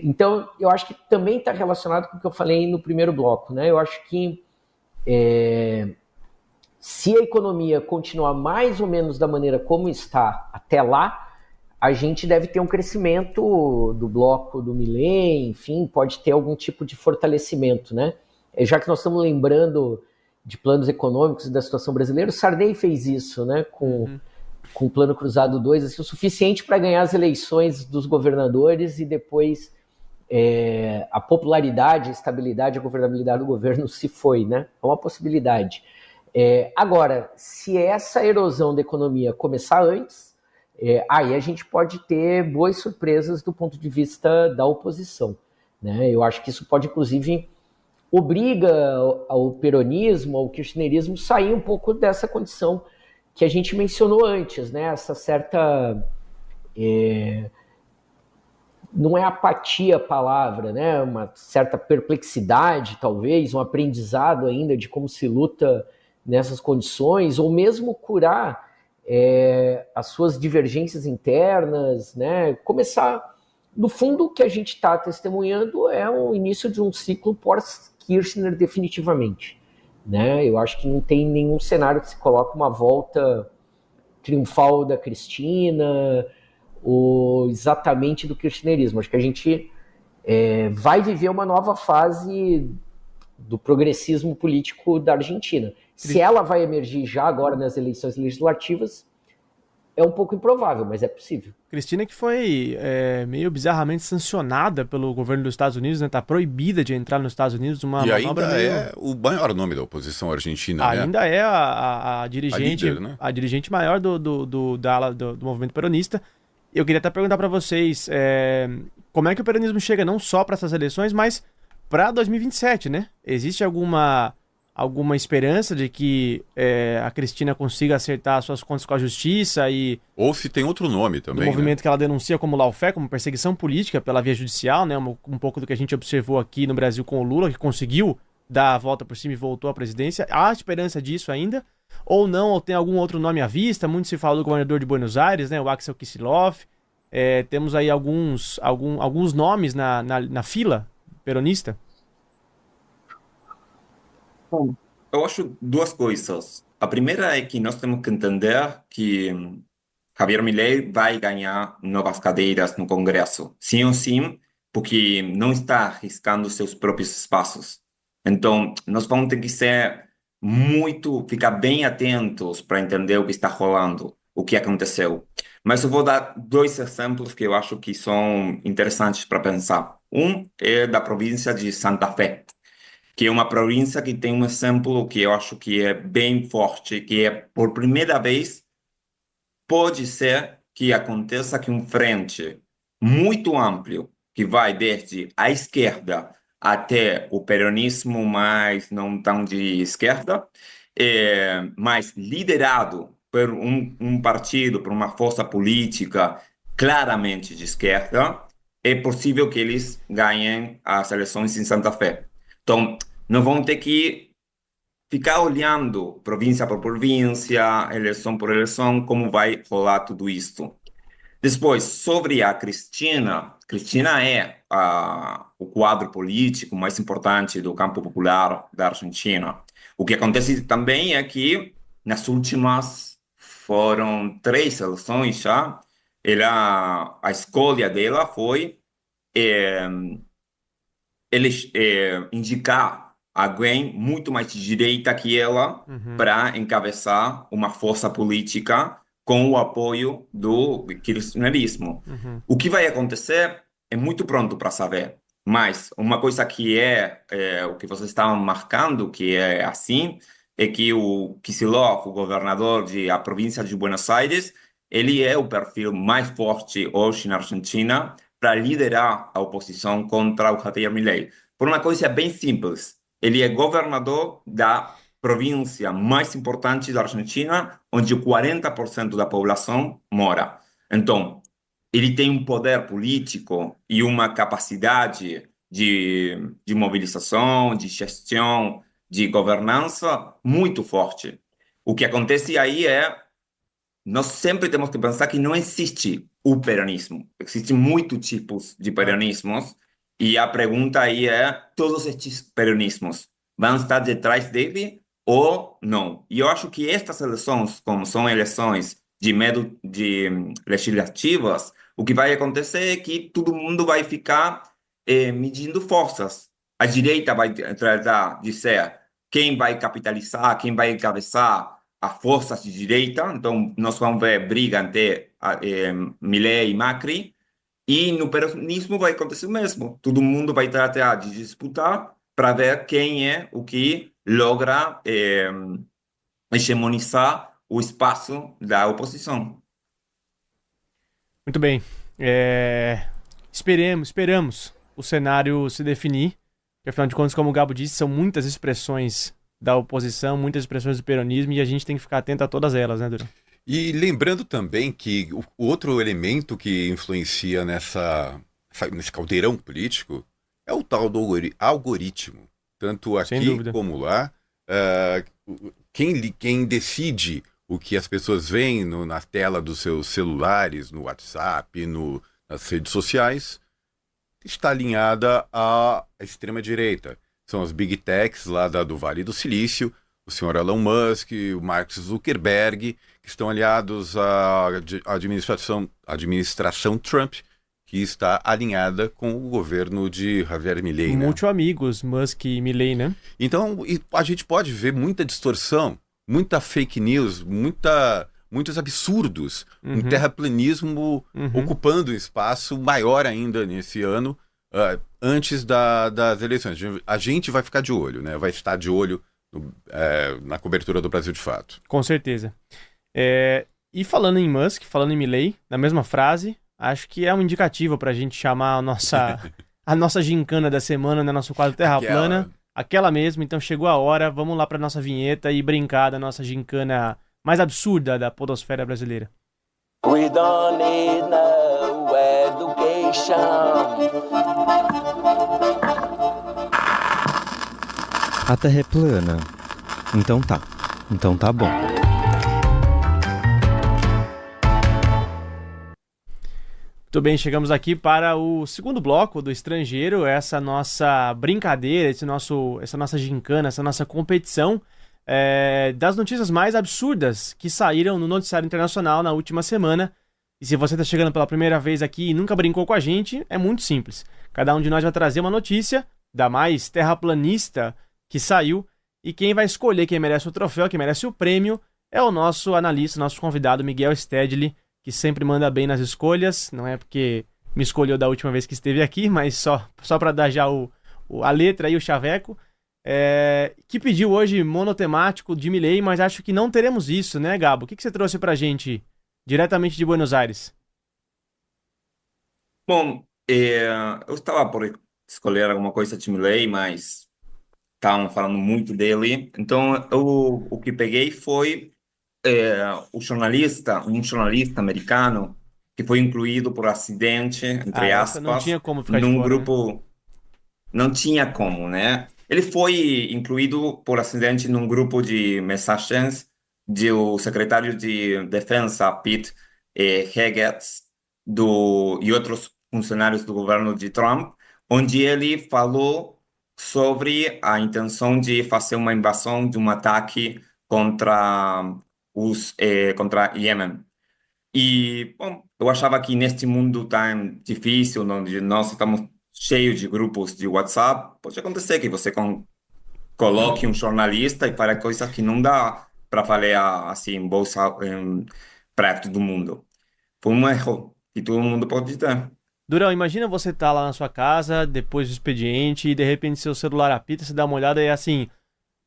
Então, eu acho que também está relacionado com o que eu falei no primeiro bloco, né? Eu acho que se a economia continuar mais ou menos da maneira como está até lá, a gente deve ter um crescimento do bloco do Milei, enfim, pode ter algum tipo de fortalecimento, né? Já que nós estamos lembrando de planos econômicos e da situação brasileira, o Sarney fez isso, né? com o Plano Cruzado 2, assim, o suficiente para ganhar as eleições dos governadores e depois a popularidade, a estabilidade, a governabilidade do governo se foi, né? É uma possibilidade. Agora, se essa erosão da economia começar antes, aí a gente pode ter boas surpresas do ponto de vista da oposição, né? Eu acho que isso pode, inclusive, obriga ao peronismo, ao kirchnerismo, sair um pouco dessa condição que a gente mencionou antes, né? Essa certa... não é apatia a palavra, né? Uma certa perplexidade, talvez, um aprendizado ainda de como se luta nessas condições, ou mesmo curar as suas divergências internas, né? Começar, no fundo, o que a gente está testemunhando é o início de um ciclo pós-Kirchner definitivamente, né? Eu acho que não tem nenhum cenário que se coloque uma volta triunfal da Cristina ou exatamente do kirchnerismo. Acho que a gente vai viver uma nova fase do progressismo político da Argentina. Se ela vai emergir já agora nas eleições legislativas, é um pouco improvável, mas é possível.
Cristina, que foi meio bizarramente sancionada pelo governo dos Estados Unidos, né? Tá proibida de entrar nos Estados Unidos, uma
e
manobra
ainda
meio...
é o maior nome da oposição argentina, né?
Ainda é a dirigente,
líder, né?
A dirigente maior do movimento peronista. Eu queria até perguntar para vocês como é que o peronismo chega não só para essas eleições, mas para 2027, né? Existe alguma esperança de que a Cristina consiga acertar suas contas com a justiça e...
Ou se tem outro nome também,
do movimento,
né?
que ela denuncia como lawfare, como perseguição política pela via judicial, né? Um pouco do que a gente observou aqui no Brasil com o Lula, que conseguiu dar a volta por cima e voltou à presidência. Há esperança disso ainda? Ou não? Ou tem algum outro nome à vista? Muito se fala do governador de Buenos Aires, né? O Axel Kicillof. Temos aí alguns nomes na fila peronista.
Bom, eu acho duas coisas. A primeira é que nós temos que entender que Javier Milei vai ganhar novas cadeiras no Congresso, sim ou sim, porque não está arriscando seus próprios espaços. Então, nós vamos ter que ficar bem atentos para entender o que está rolando, o que aconteceu. Mas eu vou dar dois exemplos que eu acho que são interessantes para pensar. Um é da província de Santa Fé, que é uma província que tem um exemplo que eu acho que é bem forte, que é, por primeira vez, pode ser que aconteça que um frente muito amplo, que vai desde a esquerda até o peronismo, mas não tão de esquerda, mas liderado por um partido, por uma força política claramente de esquerda, é possível que eles ganhem as eleições em Santa Fé. Então, não vão ter que ficar olhando província por província, eleição por eleição, como vai rolar tudo isso. Depois, sobre a Cristina, Cristina é o quadro político mais importante do campo popular da Argentina. O que acontece também é que, nas últimas, foram 3 eleições já, a escolha dela foi indicar alguém muito mais de direita que ela para encabeçar uma força política com o apoio do kirchnerismo. O que vai acontecer é muito pronto para saber, mas uma coisa que é o que vocês estavam marcando, que é assim, é que o Kicillof, o governador da província de Buenos Aires, ele é o perfil mais forte hoje na Argentina para liderar a oposição contra o Javier Milei. Por uma coisa bem simples, ele é governador da província mais importante da Argentina, onde 40% da população mora. Então, ele tem um poder político e uma capacidade de mobilização, de gestão, de governança muito forte. O que acontece aí nós sempre temos que pensar que não existe o peronismo. Existem muitos tipos de peronismos e a pergunta aí todos estes peronismos vão estar detrás dele ou não? E eu acho que estas eleições, como são eleições de legislativas, o que vai acontecer é que todo mundo vai ficar medindo forças. A direita vai tratar de ser quem vai capitalizar, quem vai encabeçar as forças de direita, então nós vamos ver briga entre Milei e Macri, e no peronismo vai acontecer o mesmo. Todo mundo vai tratar de disputar para ver quem é o que logra hegemonizar o espaço da oposição.
Muito bem. Esperamos o cenário se definir, porque afinal de contas, como o Gabo disse, são muitas expressões da oposição, muitas expressões do peronismo, e a gente tem que ficar atento a todas elas, né, Durão?
E lembrando também que o outro elemento que influencia nesse caldeirão político é o tal do algoritmo. Tanto aqui como lá, quem decide o que as pessoas veem na tela dos seus celulares, no WhatsApp, nas redes sociais, está alinhada à extrema-direita. São as Big Techs lá do Vale do Silício, o senhor Elon Musk, o Mark Zuckerberg, que estão aliados à administração Trump, que está alinhada com o governo de Javier Milei.
Muito amigos, Musk e Milei, né?
Então, a gente pode ver muita distorção, muita fake news, muitos absurdos, um terraplanismo ocupando um espaço maior ainda nesse ano, antes das eleições. A gente vai ficar de olho, né? Vai estar de olho na cobertura do Brasil de Fato.
Com certeza. E falando em Musk, falando em Milei, na mesma frase, acho que é um indicativo para a gente chamar a nossa gincana da semana, né? Nosso quadro Terra Plana. Aquela mesmo. Então chegou a hora, vamos lá para nossa vinheta e brincar da nossa gincana mais absurda da podosfera brasileira. We don't need no education.
A Terra é plana. Então tá bom.
Muito bem, chegamos aqui para o segundo bloco do Estrangeiro, essa nossa brincadeira, essa nossa gincana, essa nossa competição das notícias mais absurdas que saíram no noticiário internacional na última semana. E se você está chegando pela primeira vez aqui e nunca brincou com a gente, é muito simples. Cada um de nós vai trazer uma notícia da mais terraplanista que saiu, e quem vai escolher quem merece o troféu, quem merece o prêmio, é o nosso analista, nosso convidado Miguel Stedley, que sempre manda bem nas escolhas. Não é porque me escolheu da última vez que esteve aqui, mas só para dar já a letra e o chaveco. Que pediu hoje monotemático de Milei, mas acho que não teremos isso, né, Gabo? O que você trouxe pra gente diretamente de Buenos Aires?
Bom, eu estava por escolher alguma coisa de Milei, mas estavam falando muito dele. Então, o que peguei foi um jornalista americano que foi incluído por acidente, entre aspas,
não tinha como ficar
num
de fora,
grupo. Né? Não tinha como, né? Ele foi incluído por acidente num grupo de mensagens do secretário de Defesa, Pete Hegseth, e outros funcionários do governo de Trump, onde ele falou sobre a intenção de fazer uma invasão, de um ataque contra Iêmen. E, bom, eu achava que neste mundo tão difícil, onde nós estamos cheios de grupos de WhatsApp, pode acontecer que você coloque um jornalista e fale coisas que não dá para falar assim em bolsa para todo mundo. Foi um erro que todo mundo pode ter.
Durão, imagina você tá lá na sua casa, depois do expediente, e de repente seu celular apita, você dá uma olhada e é assim: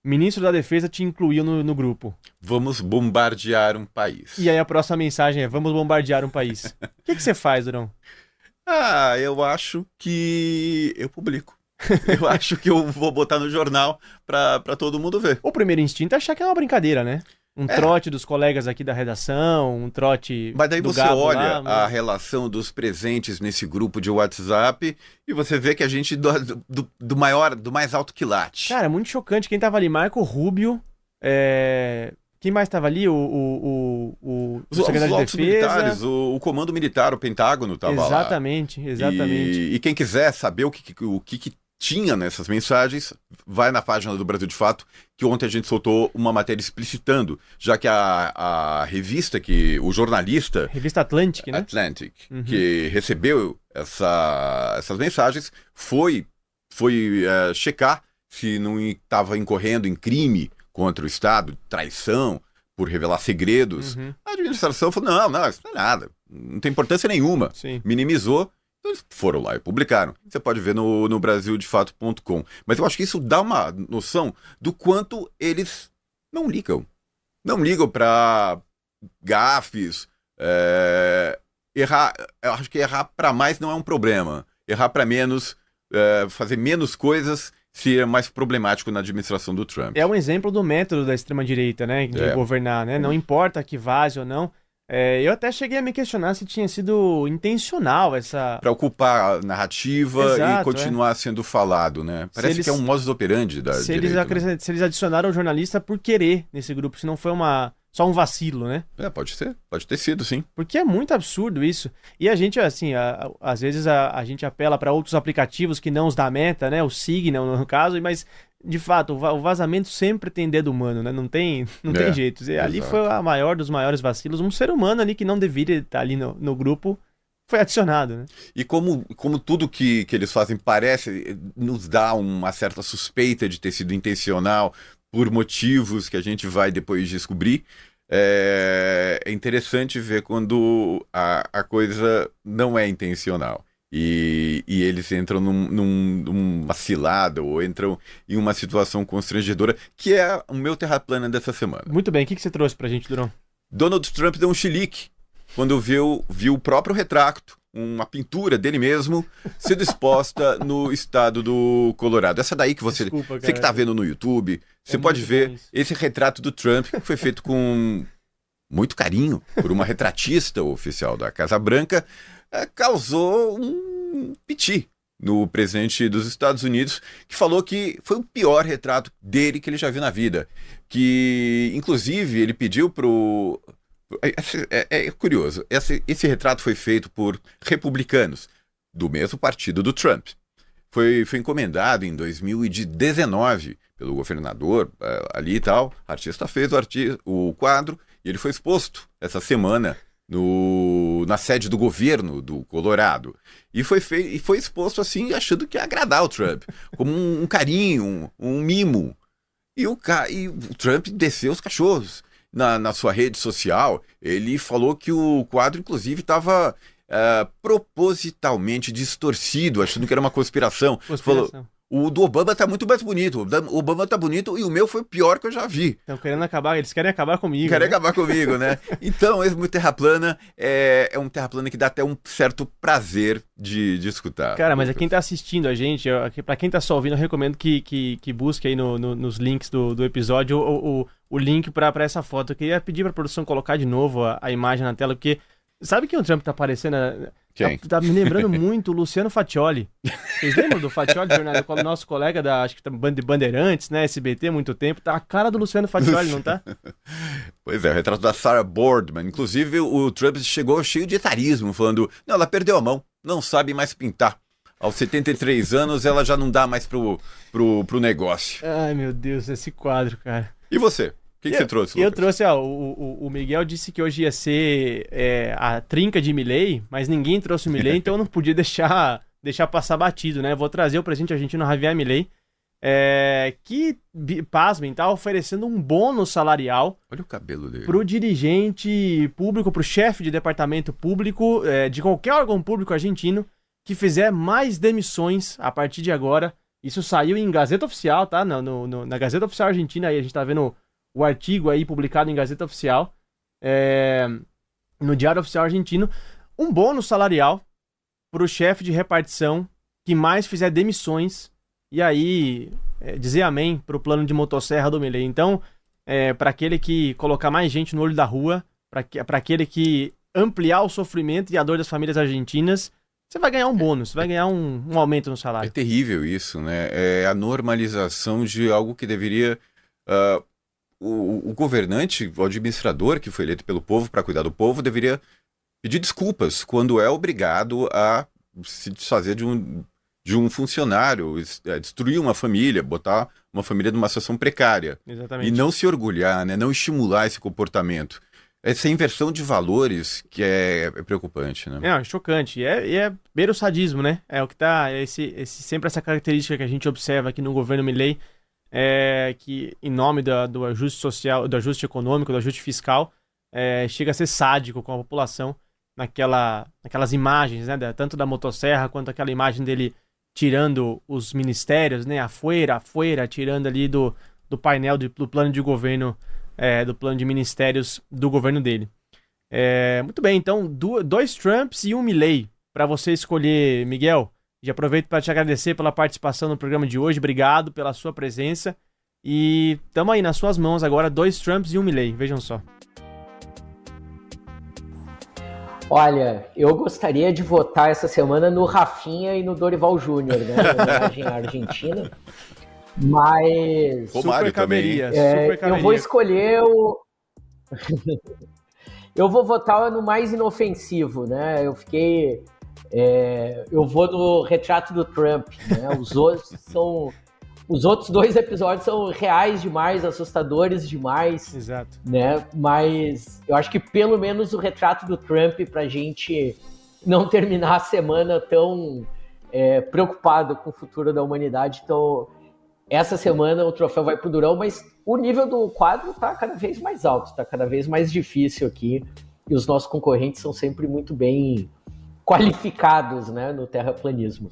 ministro da Defesa te incluiu no grupo.
Vamos bombardear um país.
E aí a próxima mensagem é: vamos bombardear um país. O que você faz, Durão?
Eu acho que eu publico. Eu acho que eu vou botar no jornal pra todo mundo ver.
O primeiro instinto é achar que é uma brincadeira, né? Um trote dos colegas aqui da redação, um trote
Mas daí
do
você
Gabo
olha
lá,
a relação dos presentes nesse grupo de WhatsApp e você vê que a gente do mais alto quilate.
Cara, é muito chocante. Quem tava ali? Marco Rubio. Quem mais tava ali? O secretário de Defesa.
Militares, o comando militar, o Pentágono tava lá.
Exatamente.
E quem quiser saber o que tinha nessas mensagens, vai na página do Brasil de Fato, que ontem a gente soltou uma matéria explicitando, já que a revista o jornalista...
Revista Atlantic, né?
Atlantic, que recebeu essas mensagens, foi checar se não estava incorrendo em crime contra o Estado, traição, por revelar segredos.
Uhum.
A administração falou, não, isso não é nada, não tem importância nenhuma.
Sim.
Minimizou, então eles foram lá e publicaram. Você pode ver no brasildefato.com. Mas eu acho que isso dá uma noção do quanto eles não ligam. Não ligam para gafes, errar. Eu acho que errar para mais não é um problema. Errar para menos, fazer menos coisas seria mais problemático na administração do Trump.
É um exemplo do método da extrema-direita, né? De governar, né? Não importa que vaze ou não. Eu até cheguei a me questionar se tinha sido intencional essa...
Para ocupar a narrativa.
Exato,
e continuar sendo falado, né? Parece que é um modus operandi da direita.
Se eles adicionaram o jornalista por querer nesse grupo, se não foi só um vacilo, né?
Pode ter sido, sim.
Porque é muito absurdo isso. E a gente, assim, às vezes a gente apela para outros aplicativos que não os da Meta, né? O Signal, no caso, mas... De fato, o vazamento sempre tem dedo humano, né? Não tem jeito. Ali foi a maior dos maiores vacilos. Um ser humano ali que não deveria estar ali no grupo foi adicionado, né?
E como tudo que eles fazem parece, nos dá uma certa suspeita de ter sido intencional por motivos que a gente vai depois descobrir, é interessante ver quando a coisa não é intencional. E eles entram numa cilada ou entram em uma situação constrangedora, que é o meu terra plana dessa semana.
Muito bem, o que você trouxe pra gente, Durão?
Donald Trump deu um chilique quando viu o próprio retrato, uma pintura dele mesmo, sendo exposta no estado do Colorado. Essa daí que você que está vendo no YouTube, você pode ver esse retrato do Trump, que foi feito com muito carinho por uma retratista oficial da Casa Branca, causou um piti no presidente dos Estados Unidos, que falou que foi o pior retrato dele que ele já viu na vida. Que, inclusive, ele pediu pro... É curioso, esse retrato foi feito por republicanos do mesmo partido do Trump. Foi encomendado em 2019 pelo governador ali e tal. O artista fez o quadro e ele foi exposto essa semana na sede do governo do Colorado. E foi exposto assim, achando que ia agradar o Trump, como um carinho, um mimo. E o Trump desceu os cachorros. Na sua rede social, ele falou que o quadro, inclusive, estava propositalmente distorcido, achando que era uma conspiração. Falou, o do Obama tá muito mais bonito. O Obama tá bonito e o meu foi o pior que eu já vi.
Estão querendo acabar, eles querem acabar comigo.
Querem acabar comigo, né? Então, esse meu Terra Plana é um Terra Plana que dá até um certo prazer de escutar.
Cara, mas quem tá assistindo a gente, pra quem tá só ouvindo, eu recomendo que busque aí nos links do episódio o link pra essa foto. Eu queria pedir pra produção colocar de novo a imagem na tela, porque sabe quem o Trump tá parecendo?
Quem?
Tá me lembrando muito o Luciano Faccioli. Vocês lembram do Faccioli, nosso colega acho que de Bandeirantes, né, SBT há muito tempo? Tá a cara do Luciano Faccioli, não tá?
Pois é, o retrato da Sarah Boardman. Inclusive, o Trump chegou cheio de etarismo, falando, não, ela perdeu a mão, não sabe mais pintar. Aos 73 anos, ela já não dá mais pro negócio.
Ai, meu Deus, esse quadro, cara.
E você? O que você trouxe, Lucas?
Eu trouxe, o Miguel disse que hoje ia ser a trinca de Milei, mas ninguém trouxe o Milei, então eu não podia deixar passar batido, né? Vou trazer o presidente argentino Javier Milei, que, pasmem, tá oferecendo um bônus salarial.
Olha o cabelo dele.
Pro dirigente público, pro chefe de departamento público, de qualquer órgão público argentino, que fizer mais demissões a partir de agora. Isso saiu em Gazeta Oficial, tá? Na Gazeta Oficial Argentina, aí a gente tá vendo o artigo aí publicado em Gazeta Oficial, no Diário Oficial Argentino, um bônus salarial para o chefe de repartição que mais fizer demissões, e aí dizer amém para o plano de motosserra do Milei. Então, para aquele que colocar mais gente no olho da rua, para aquele que ampliar o sofrimento e a dor das famílias argentinas, você vai ganhar um bônus, você vai ganhar um aumento no salário.
É terrível isso, né? É a normalização de algo que deveria... O governante, o administrador que foi eleito pelo povo para cuidar do povo, deveria pedir desculpas quando é obrigado a se desfazer de um funcionário, destruir uma família, botar uma família numa situação precária.
Exatamente.
E não se orgulhar, né? Não estimular esse comportamento. Essa inversão de valores que é preocupante, né?
É chocante. E é beira o sadismo, né? É o que tá... sempre essa característica que a gente observa aqui no governo Milei. que em nome do ajuste social, do ajuste econômico, do ajuste fiscal, chega a ser sádico com a população naquelas imagens, né, tanto da motosserra quanto aquela imagem dele tirando os ministérios, né, a fueira, tirando ali do painel do plano de governo, do plano de ministérios do governo dele. Muito bem, então 2 Trumps e 1 Milley para você escolher, Miguel. Já aproveito para te agradecer pela participação no programa de hoje, obrigado pela sua presença e estamos aí nas suas mãos agora, 2 Trumps e 1 Milley, vejam só.
Olha, eu gostaria de votar essa semana no Rafinha e no Dorival Júnior, né? Em homenagem à Argentina. Mas
Romário também.
Eu vou escolher eu vou votar no mais inofensivo, né? Eu vou no retrato do Trump, né? Os outros 2 episódios são reais demais, assustadores demais.
Exato.
Né? Mas eu acho que pelo menos o retrato do Trump, pra gente não terminar a semana tão preocupado com o futuro da humanidade. Então, essa semana o troféu vai pro Durão, mas o nível do quadro tá cada vez mais alto, tá cada vez mais difícil aqui. E os nossos concorrentes são sempre muito bem qualificados, né, no terraplanismo.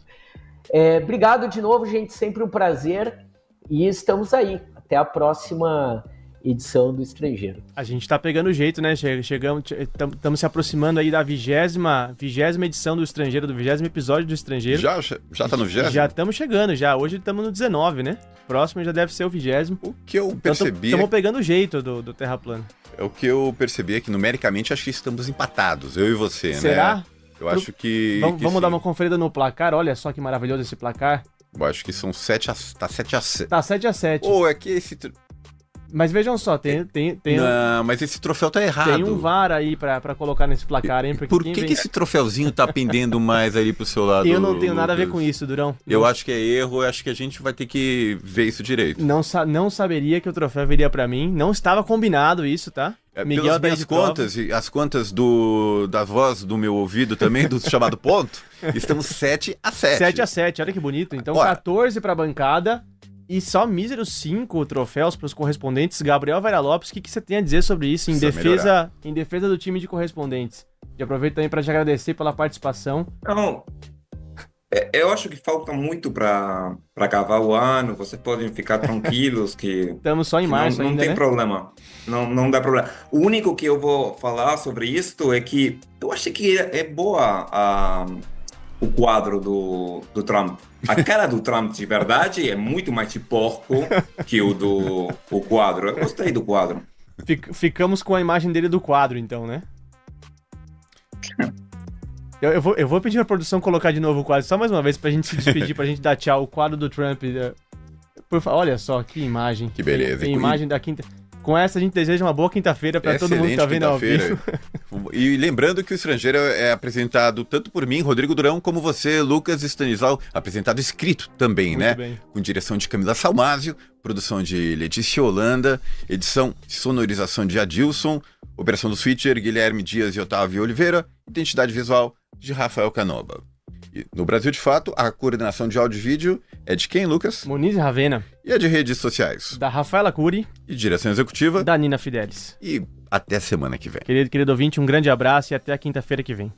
Obrigado de novo, gente, sempre um prazer e estamos aí. Até a próxima edição do Estrangeiro.
A gente tá pegando o jeito, né? Estamos se aproximando aí da 20ª edição do Estrangeiro, do 20º episódio do Estrangeiro.
Já tá no 20º?
Já estamos chegando, já. Hoje estamos no 19, né? Próximo já deve ser o 20º.
O que eu percebi...
Estamos pegando o jeito do Terra Plana.
O que eu percebi é que, numericamente, acho que estamos empatados, eu e você,
Será?
né? Eu acho que...
Vamos dar uma conferida no placar? Olha só que maravilhoso esse placar.
Eu acho que são 7-7. Tá 7-7.
Tá 7-7.
É que esse...
Mas vejam só, tem
Não, mas esse troféu tá errado.
Tem um VAR aí pra colocar nesse placar, hein?
Por que esse troféuzinho tá pendendo mais ali pro seu lado?
Eu não tenho nada a ver com isso, Durão.
Eu acho que é erro, eu acho que a gente vai ter que ver isso direito.
Não saberia que o troféu viria pra mim, não estava combinado isso, tá?
Miguel, pelas minhas contas, e as contas da voz do meu ouvido também, do chamado ponto, estamos 7-7.
7-7, olha que bonito. Então, 14 pra bancada... E só míseros 5 troféus para os correspondentes. Gabriel Vera Lopes, o que você tem a dizer sobre isso em defesa do time de correspondentes? E aproveito também para te agradecer pela participação.
Não, eu acho que falta muito para acabar o ano. Vocês podem ficar tranquilos que...
Estamos só em março ainda,
não tem problema. Não dá problema. O único que eu vou falar sobre isto é que eu acho que é boa o quadro do Trump. A cara do Trump de verdade é muito mais de porco que o quadro. Eu gostei do quadro.
Ficamos com a imagem dele do quadro, então, né? Eu vou pedir pra produção colocar de novo o quadro, só mais uma vez, pra gente se despedir, pra gente dar tchau. O quadro do Trump. Por favor, olha só, que imagem.
Que beleza.
Tem imagem da quinta... Com essa, a gente deseja uma boa quinta-feira para todo mundo que tá vendo ao vivo.
E lembrando que o Estrangeiro é apresentado tanto por mim, Rodrigo Durão, como você, Lucas Stanislau, apresentado escrito também,
muito
né?
Bem.
Com direção de Camila Salmásio, produção de Letícia Holanda, edição e sonorização de Adilson, operação do Switcher, Guilherme Dias e Otávio Oliveira, identidade visual de Rafael Canoba. E no Brasil de Fato, a coordenação de áudio e vídeo é de quem, Lucas?
Muniz Ravena.
E a de redes sociais?
Da Rafaela Cury.
E direção executiva?
Da Nina Fidelis.
E até semana que vem.
Querido ouvinte, um grande abraço e até a quinta-feira que vem.